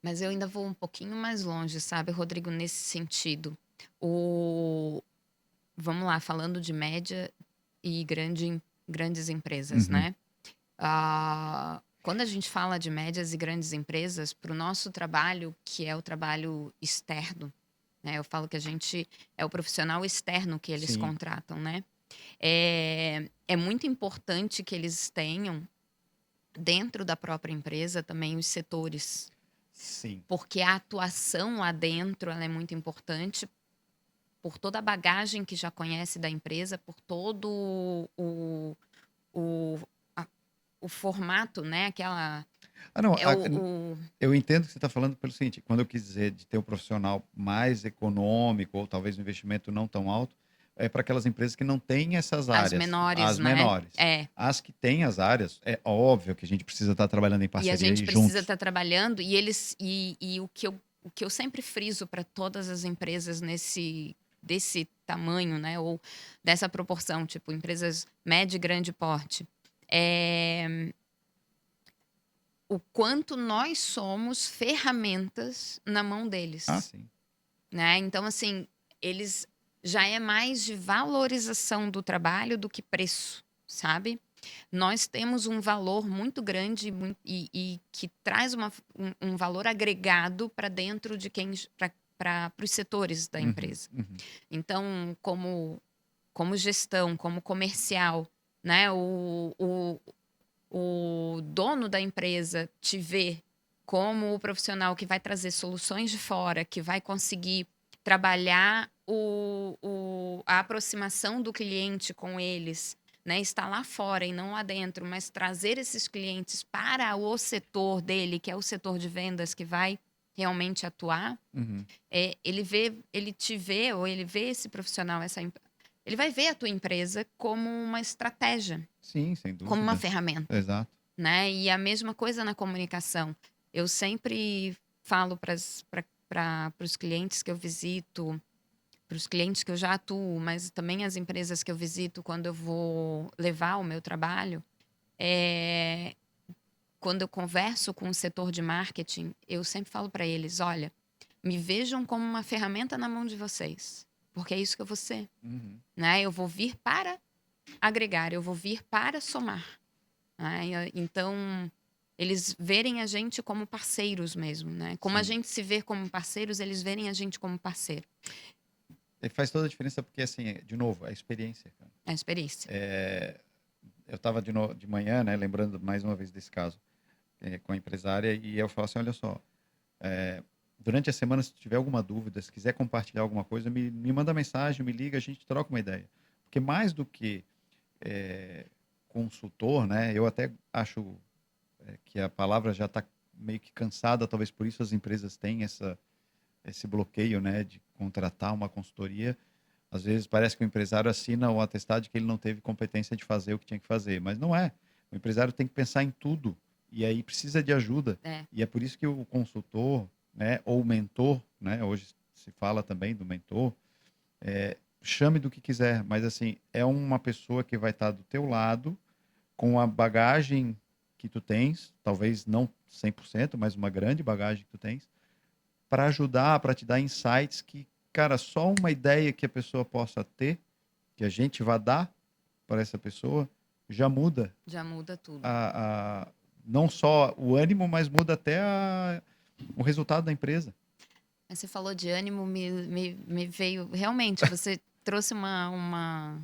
mas eu ainda vou um pouquinho mais longe, sabe, Rodrigo, nesse sentido. O Vamos lá, falando de média e grandes empresas, Uhum, né. Quando a gente fala de médias e grandes empresas, para o nosso trabalho, que é o trabalho externo, né, eu falo que a gente é o profissional externo que eles sim, contratam, né. É muito importante que eles tenham, dentro da própria empresa, também os setores, sim. porque a atuação lá dentro, ela é muito importante por toda a bagagem que já conhece da empresa, por todo o, a- o formato, né? Ah, não, É o- eu entendo que você está falando pelo seguinte, quando eu quis dizer de ter um profissional mais econômico ou talvez um investimento não tão alto, é para aquelas empresas que não têm essas as áreas, menores, as né? menores. É. As que têm as áreas, é óbvio que a gente precisa estar trabalhando em E a parceria gente e precisa juntos. estar trabalhando e o que eu sempre friso para todas as empresas desse tamanho, né? Ou dessa proporção, tipo empresas médio e grande porte, é o quanto nós somos ferramentas na mão Ah, deles, sim. né. Então, assim, eles já é mais de valorização do trabalho do que preço, sabe. Nós temos um valor muito grande e que traz um valor agregado para dentro de quem para os setores da Uhum, empresa. uhum. Então, como gestão, como comercial, né, o dono da empresa te vê como o profissional que vai trazer soluções de fora, que vai conseguir trabalhar a aproximação do cliente com eles, né? Estar lá fora e não lá dentro, mas trazer esses clientes para o setor dele, que é o setor de vendas que vai realmente atuar. Uhum. Ele te vê, ou ele vê esse profissional, ele vai ver a tua empresa como uma estratégia, Sim, sem como uma dúvida. ferramenta, Exato. né? E a mesma coisa na comunicação. Eu sempre falo para os clientes que eu visito, para os clientes que eu já atuo, mas também as empresas que eu visito quando eu vou levar o meu trabalho, é quando eu converso com o setor de marketing, eu sempre falo para eles: olha, me vejam como uma ferramenta na mão de vocês, porque é isso que eu vou ser, Uhum. né? Eu vou vir para agregar, eu vou vir para somar, né? Então, eles verem a gente como parceiros mesmo, né? Como a Sim. gente se vê como parceiros, eles verem a gente como parceiro. E faz toda a diferença porque, assim, de novo, a experiência, cara. É a experiência. Eu estava de manhã, né, lembrando mais uma vez desse caso com a empresária, e eu falo assim, olha só, durante a semana, se tiver alguma dúvida, se quiser compartilhar alguma coisa, me manda mensagem, me liga, a gente troca uma ideia. Porque mais do que consultor, né, eu até acho que a palavra já está meio que cansada, talvez por isso as empresas têm esse bloqueio, né, de contratar uma consultoria. Às vezes parece que o empresário assina o atestado de que ele não teve competência de fazer o que tinha que fazer, mas não é. O empresário tem que pensar em tudo e aí precisa de ajuda. É. E é por isso que o consultor, né, ou o mentor, né, hoje se fala também do mentor, chame do que quiser, mas assim, é uma pessoa que vai estar do teu lado com a bagagem que tu tens, talvez não 100%, mas uma grande bagagem que tu tens, para ajudar, para te dar insights que, cara, só uma ideia que a pessoa possa ter, que a gente vai dar para essa pessoa, já muda Já muda tudo. não só o ânimo, mas muda até o resultado da empresa. Você falou de ânimo, me veio. Realmente, você trouxe uma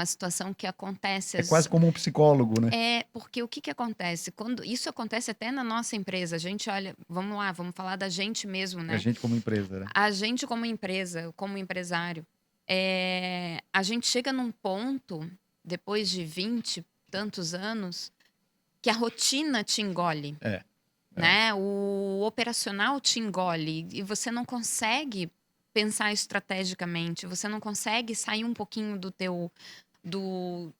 situação que acontece. É quase como um psicólogo, né? Porque o que acontece? Quando isso acontece até na nossa empresa, a gente olha, vamos lá, vamos falar da gente mesmo, A né? gente como empresa, né? A gente como empresa, como empresário, a gente chega num ponto, depois de 20 e tantos anos, que a rotina te engole, né? O operacional te engole e você não consegue pensar estrategicamente, você não consegue sair um pouquinho do teu do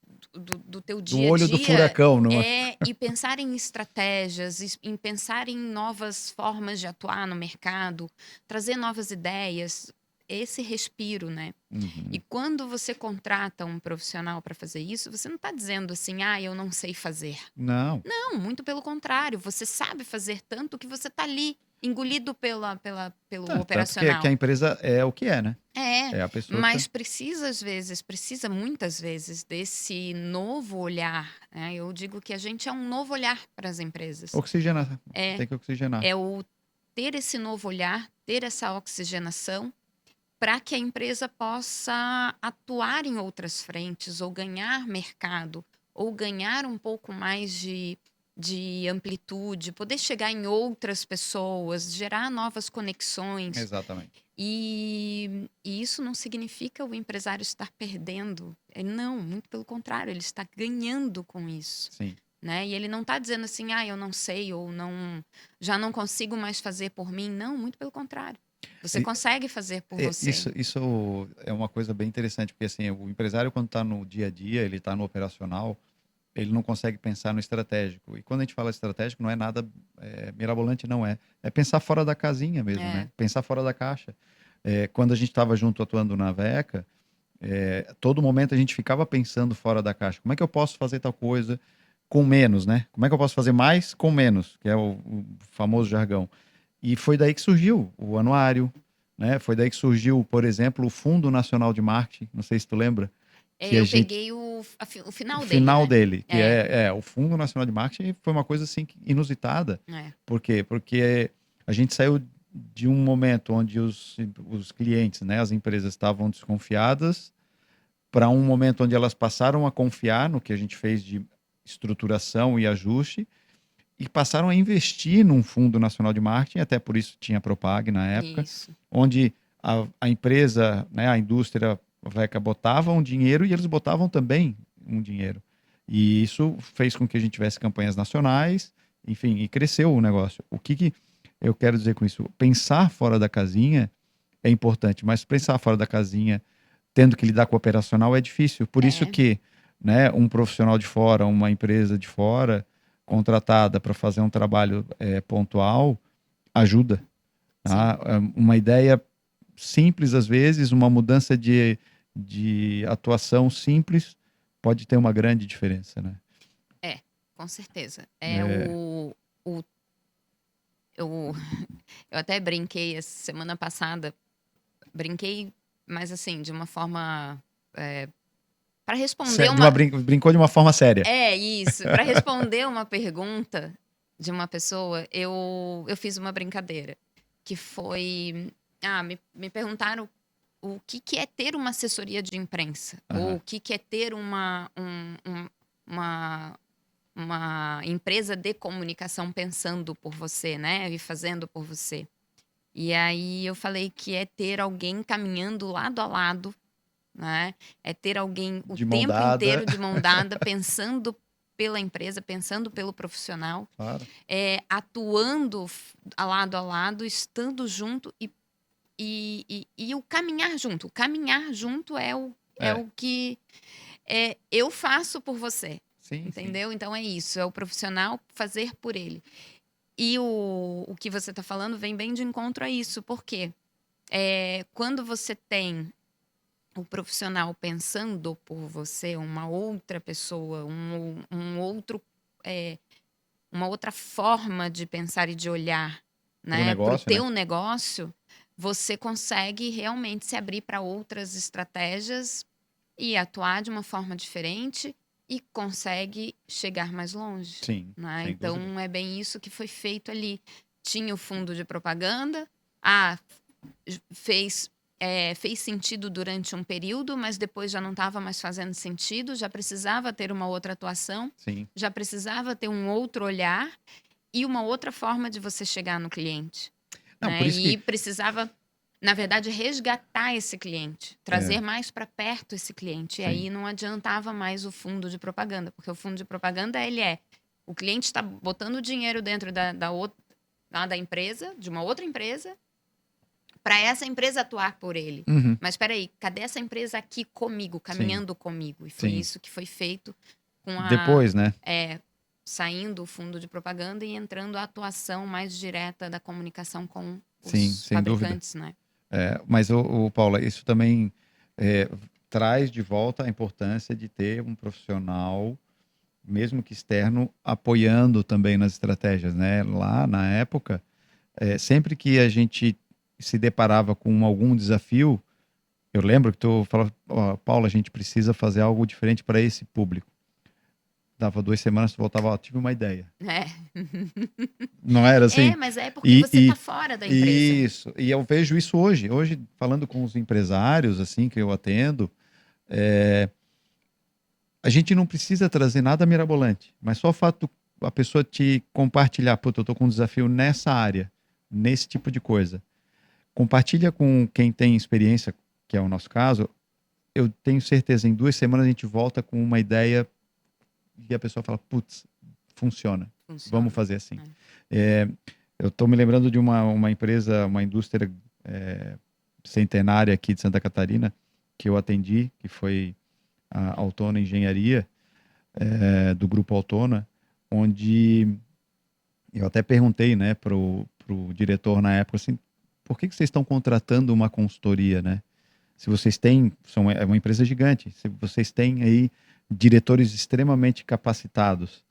teu Do dia a olho do dia furacão, não é? e pensar em estratégias, em pensar em novas formas de atuar no mercado, trazer novas ideias, esse respiro, né? E Uhum. quando você contrata um profissional para fazer isso, você não está dizendo assim, eu não sei fazer. Não. Não, muito pelo contrário, você sabe fazer tanto que você está ali, engolido pelo Tanto que operacional. a empresa é o que é, né? É, É a pessoa que mas precisa muitas vezes desse novo olhar, né? Eu digo que a gente é um novo olhar para as empresas. oxigenar. É, Tem que oxigenar. é o ter esse novo olhar, ter essa oxigenação para que a empresa possa atuar em outras frentes ou ganhar mercado ou ganhar um pouco mais de amplitude, poder chegar em outras pessoas, gerar novas conexões. Exatamente. E isso não significa o empresário estar perdendo. Não, muito pelo contrário, ele está ganhando com isso. Sim. Né? E ele não está dizendo assim, eu não sei ou já não consigo mais fazer por mim. Não, muito pelo contrário. Você consegue fazer por você. Isso é uma coisa bem interessante, porque assim, o empresário, quando está no dia a dia, ele está no operacional, ele não consegue pensar no estratégico. E quando a gente fala estratégico, não é nada mirabolante, não é. É pensar fora da casinha mesmo, né? Pensar fora da caixa. Quando a gente estava junto atuando na VECA, todo momento a gente ficava pensando fora da caixa. Como é que eu posso fazer tal coisa com menos, né? Como é que eu posso fazer mais com menos? Que é o famoso jargão. E foi daí que surgiu o anuário, né? Foi daí que surgiu, por exemplo, o Fundo Nacional de Marketing. Não sei se tu lembra. Que Eu peguei o final o dele, final né? dele, que o Fundo Nacional de Marketing foi uma coisa assim inusitada. Por quê? Porque a gente saiu de um momento onde os clientes, né, as empresas estavam desconfiadas, para um momento onde elas passaram a confiar no que a gente fez de estruturação e ajuste e passaram a investir num Fundo Nacional de Marketing, até por isso tinha a Propag na época, Isso. onde a empresa, né, a indústria VECA botava um dinheiro e eles botavam também um dinheiro. E isso fez com que a gente tivesse campanhas nacionais, enfim, e cresceu o negócio. O que eu quero dizer com isso? Pensar fora da casinha é importante, mas pensar fora da casinha, tendo que lidar com o operacional, é difícil. Por isso que, né, um profissional de fora, uma empresa de fora, contratada para fazer um trabalho pontual, ajuda. Tá? Uma ideia simples, às vezes, uma mudança de atuação simples pode ter uma grande diferença, né? com certeza. É, O eu eu até brinquei essa semana passada, brinquei, mas assim, de uma forma, para responder de uma uma brincou de uma forma séria. isso, para responder uma pergunta de uma pessoa, eu fiz uma brincadeira, que foi, me perguntaram o que que é ter uma assessoria de imprensa, ou Aham. o que que é ter uma uma empresa de comunicação pensando por você, né, e fazendo por você. E aí eu falei que é ter alguém caminhando lado a lado, né, é ter alguém o De mão tempo dada. inteiro de mão dada, pensando pela empresa, pensando pelo profissional, Claro. atuando lado a lado, estando junto e o caminhar junto. O caminhar junto é É. o que, eu faço por você, Sim, sim. entendeu? Então é isso, é o profissional fazer por ele. E o que você está falando vem bem de encontro a isso, porque quando você tem o profissional pensando por você, uma outra pessoa, um outro, eh, uma outra forma de pensar e de olhar, Para o né, para o negócio, né? teu negócio, você consegue realmente se abrir para outras estratégias e atuar de uma forma diferente e consegue chegar mais longe, Sim, né. sem dúvida. Então é bem isso que foi feito ali. Tinha o fundo de propaganda, ah, fez, fez sentido durante um período, mas depois já não estava mais fazendo sentido, já precisava ter uma outra atuação, Sim. já precisava ter um outro olhar e uma outra forma de você chegar no cliente, Não, por né. isso que E precisava, na verdade, resgatar esse cliente, é, trazer mais para perto esse cliente. E sim. aí não adiantava mais o fundo de propaganda, porque o fundo de propaganda ele o cliente está botando o dinheiro dentro da empresa, de uma outra empresa, para essa empresa atuar por ele. Uhum. Mas espera aí, cadê essa empresa aqui comigo, Sim, caminhando comigo? E foi sim. isso que foi feito com Depois, né? saindo o fundo de propaganda e entrando a atuação mais direta da comunicação com Sim, os sem dúvida. fabricantes, né? Mas, o Paula, isso também é, traz de volta a importância de ter um profissional, mesmo que externo, apoiando também nas estratégias, né? Lá na época, sempre que a gente se deparava com algum desafio, eu lembro que tu falava, ó, Paula, a gente precisa fazer algo diferente para esse público. Dava 2 semanas, tu voltava, ó, tive uma ideia. É. Não era assim? Mas é porque E, você tá e fora da empresa. isso, e eu vejo isso hoje. Hoje, falando com os empresários, assim, que eu atendo, é, a gente não precisa trazer nada mirabolante, mas só o fato a pessoa te compartilhar, puta, eu tô com um desafio nessa área, nesse tipo de coisa. Compartilha com quem tem experiência, que é o nosso caso. Eu tenho certeza, em 2 semanas a gente volta com uma ideia e a pessoa fala, putz, funciona, vamos Funciona, fazer assim. né? É, eu estou me lembrando de uma empresa, uma indústria centenária aqui de Santa Catarina, que eu atendi, que foi a Autona Engenharia, do Grupo Autona, onde eu até perguntei, né, pro diretor na época, assim, por que vocês estão contratando uma consultoria, né? Se vocês têm, é uma empresa gigante, se vocês têm aí diretores extremamente capacitados.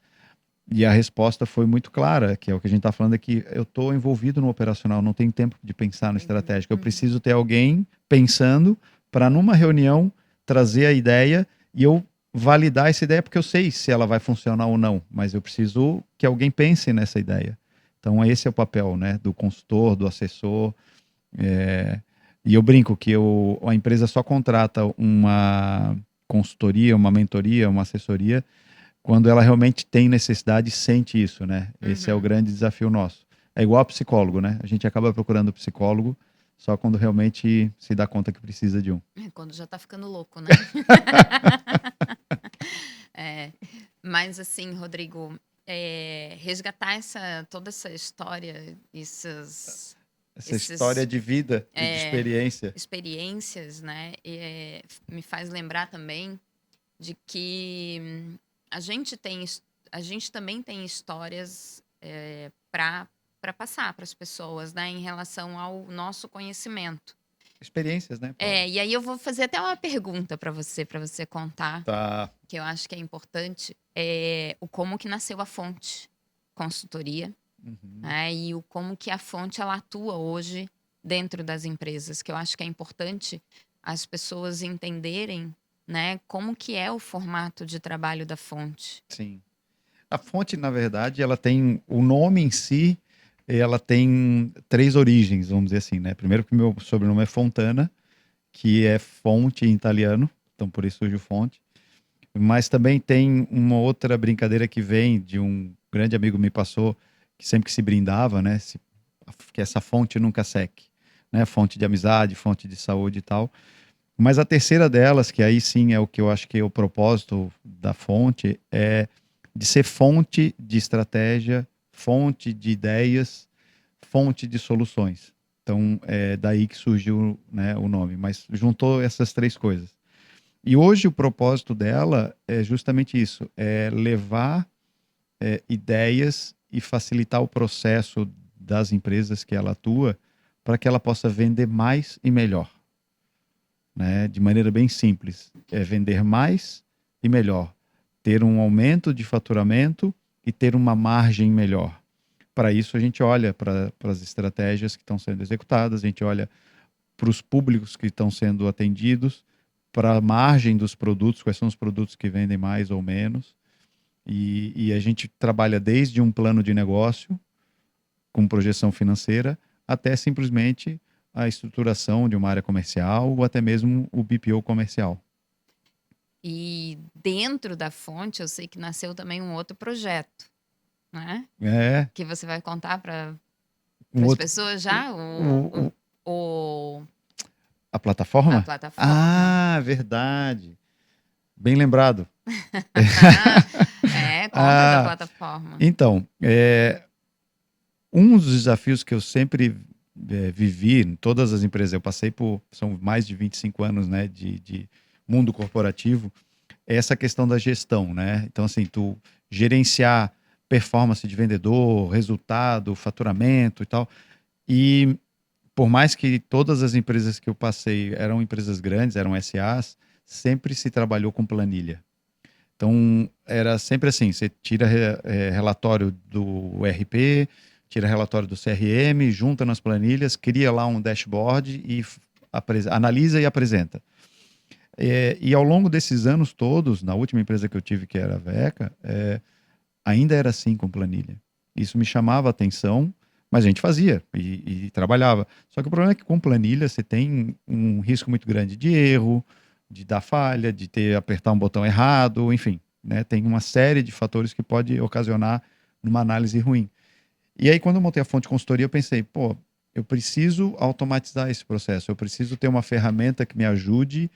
E a resposta foi muito clara, que é o que a gente está falando aqui. Eu estou envolvido no operacional, não tenho tempo de pensar no Entendi. estratégico. Eu preciso ter alguém pensando para, numa reunião, trazer a ideia e eu validar essa ideia, porque eu sei se ela vai funcionar ou não, mas eu preciso que alguém pense nessa ideia. Então, esse é o papel, né, do consultor, do assessor. É, e eu brinco que a empresa só contrata uma consultoria, uma mentoria, uma assessoria quando ela realmente tem necessidade e sente isso, né? Esse é o Uhum. grande desafio nosso. É igual a psicólogo, né? A gente acaba procurando psicólogo só quando realmente se dá conta que precisa de um. Quando já tá ficando louco, né? É, mas assim, Rodrigo, resgatar toda essa história, Essa história esses de vida e de experiência. experiências, né, me faz lembrar também de que a gente tem, a gente também tem histórias para passar para as pessoas, né, em relação ao nosso conhecimento. experiências, né, Paula? E aí eu vou fazer até uma pergunta para você contar, Tá. que eu acho que é importante, o como que nasceu a Fonte Consultoria, Uhum. né, e o como que a Fonte ela atua hoje dentro das empresas, que eu acho que é importante as pessoas entenderem, né, como que é o formato de trabalho da Fonte. Sim. A fonte, na verdade, ela tem o nome em si, ela tem três origens, vamos dizer assim, né? Primeiro que meu sobrenome é Fontana, que é fonte em italiano, então por isso surge o fonte. Mas também tem uma outra brincadeira que vem de um grande amigo me passou, que sempre que se brindava, né? Que essa fonte nunca seque, né? Fonte de amizade, fonte de saúde e tal. Mas a terceira delas, que aí sim é o que eu acho que é o propósito da fonte, é de ser fonte de estratégia, fonte de ideias, fonte de soluções. Então, é daí que surgiu, né, o nome, mas juntou essas três coisas. E hoje o propósito dela é justamente isso, é levar ideias e facilitar o processo das empresas que ela atua para que ela possa vender mais e melhor, né? De maneira bem simples, é vender mais e melhor, ter um aumento de faturamento e ter uma margem melhor. Para isso a gente olha para as estratégias que estão sendo executadas, a gente olha para os públicos que estão sendo atendidos, para a margem dos produtos, quais são os produtos que vendem mais ou menos. E a gente trabalha desde um plano de negócio com projeção financeira até simplesmente a estruturação de uma área comercial ou até mesmo o BPO comercial. E dentro da Fonte, eu sei que nasceu também um outro projeto, né? É, Que você vai contar para um as outro, pessoas já o- o- o- a a plataforma? plataforma. Ah, verdade. Bem lembrado. Conta da Ah, plataforma. então, um dos desafios que eu sempre vivi em todas as empresas, eu passei por, são mais de 25 anos, né, de mundo corporativo, é essa questão da gestão, né? Então, assim, tu gerenciar performance de vendedor, resultado, faturamento e tal. E por mais que todas as empresas que eu passei eram empresas grandes, eram SAs, sempre se trabalhou com planilha. Então, era sempre assim: você tira relatório do RP, tira relatório do CRM, junta nas planilhas, cria lá um dashboard e analisa e apresenta. E ao longo desses anos todos, na última empresa que eu tive, que era a Veca, ainda era assim com planilha. Isso me chamava a atenção, mas a gente fazia e trabalhava. Só que o problema é que com planilha você tem um risco muito grande de erro, de dar falha, de apertar um botão errado, enfim, né? Tem uma série de fatores que pode ocasionar uma análise ruim. E aí, quando eu montei a fonte de consultoria, eu pensei, pô, eu preciso automatizar esse processo, eu preciso ter uma ferramenta que me ajude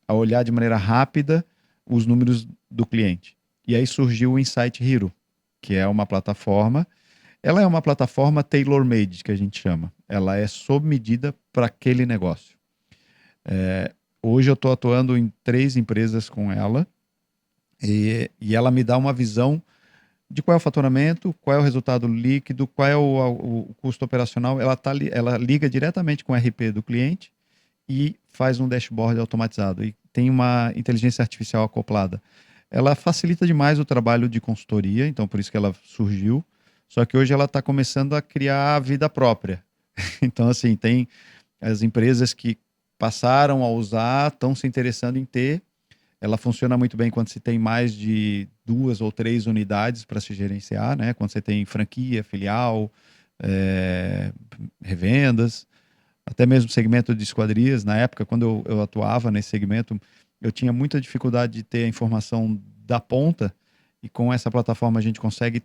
a olhar de maneira rápida os números do cliente. E aí surgiu o Insight Hero, que é uma plataforma. Ela é uma plataforma tailor-made, que a gente chama. Ela é sob medida para aquele negócio. Hoje eu estou atuando em 3 empresas com ela e ela me dá uma visão de qual é o faturamento, qual é o resultado líquido, qual é o custo operacional. Ela liga diretamente com o RP do cliente e faz um dashboard automatizado. E tem uma inteligência artificial acoplada. Ela facilita demais o trabalho de consultoria, então por isso que ela surgiu. Só que hoje ela está começando a criar a vida própria. Então, assim, tem as empresas que passaram a usar, estão se interessando em ter. Ela funciona muito bem quando se tem mais de 2 ou 3 unidades para se gerenciar, né? Quando você tem franquia, filial, revendas, até mesmo segmento de esquadrias. Na época, quando eu atuava nesse segmento, eu tinha muita dificuldade de ter a informação da ponta, e com essa plataforma a gente consegue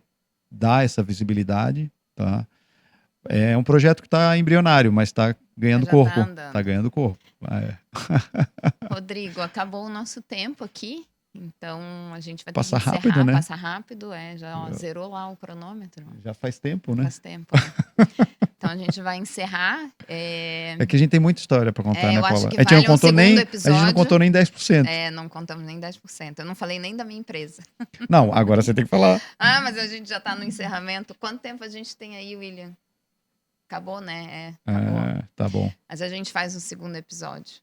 dar essa visibilidade, tá? É um projeto que está embrionário, mas está Mas ganhando já tá corpo. Está andando. ganhando corpo. Rodrigo, acabou o nosso tempo aqui. Então a gente vai ter que Passa rápido, encerrar, né? passa rápido, já ó, zerou lá o cronômetro. Já faz tempo, né? Faz tempo, é. Então a gente vai encerrar. É que a gente tem muita história para contar, né, Eu acho Paula? que A gente não vale um contou segundo nem, a gente não episódio. contou nem 10%. Não contamos nem 10%. Eu não falei nem da minha empresa. Não, agora você tem que falar. Mas a gente já está no encerramento. Quanto tempo a gente tem aí, William? Acabou, né? Acabou. Tá bom. Mas a gente faz um segundo episódio.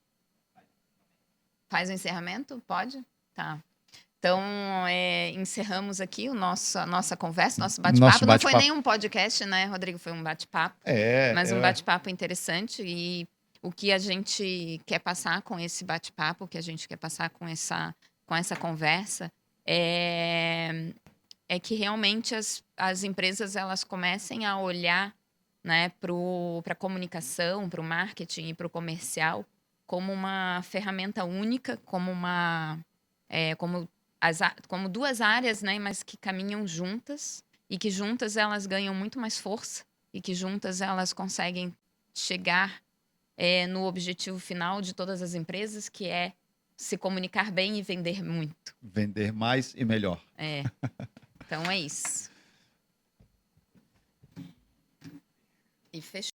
Faz o encerramento? Pode? Tá. Então, encerramos aqui a nossa conversa, nosso bate-papo. Não foi nem um podcast, né, Rodrigo? Foi um bate-papo. Mas um bate-papo interessante. E o que a gente quer passar com esse bate-papo, o que a gente quer passar com essa conversa, é que realmente as empresas elas comecem a olhar, né, para a comunicação, para o marketing e para o comercial como uma ferramenta única, como como duas áreas, né, mas que caminham juntas e que juntas elas ganham muito mais força e que juntas elas conseguem chegar no objetivo final de todas as empresas, que é se comunicar bem e vender muito. Vender mais e melhor. Então é isso. E fechou.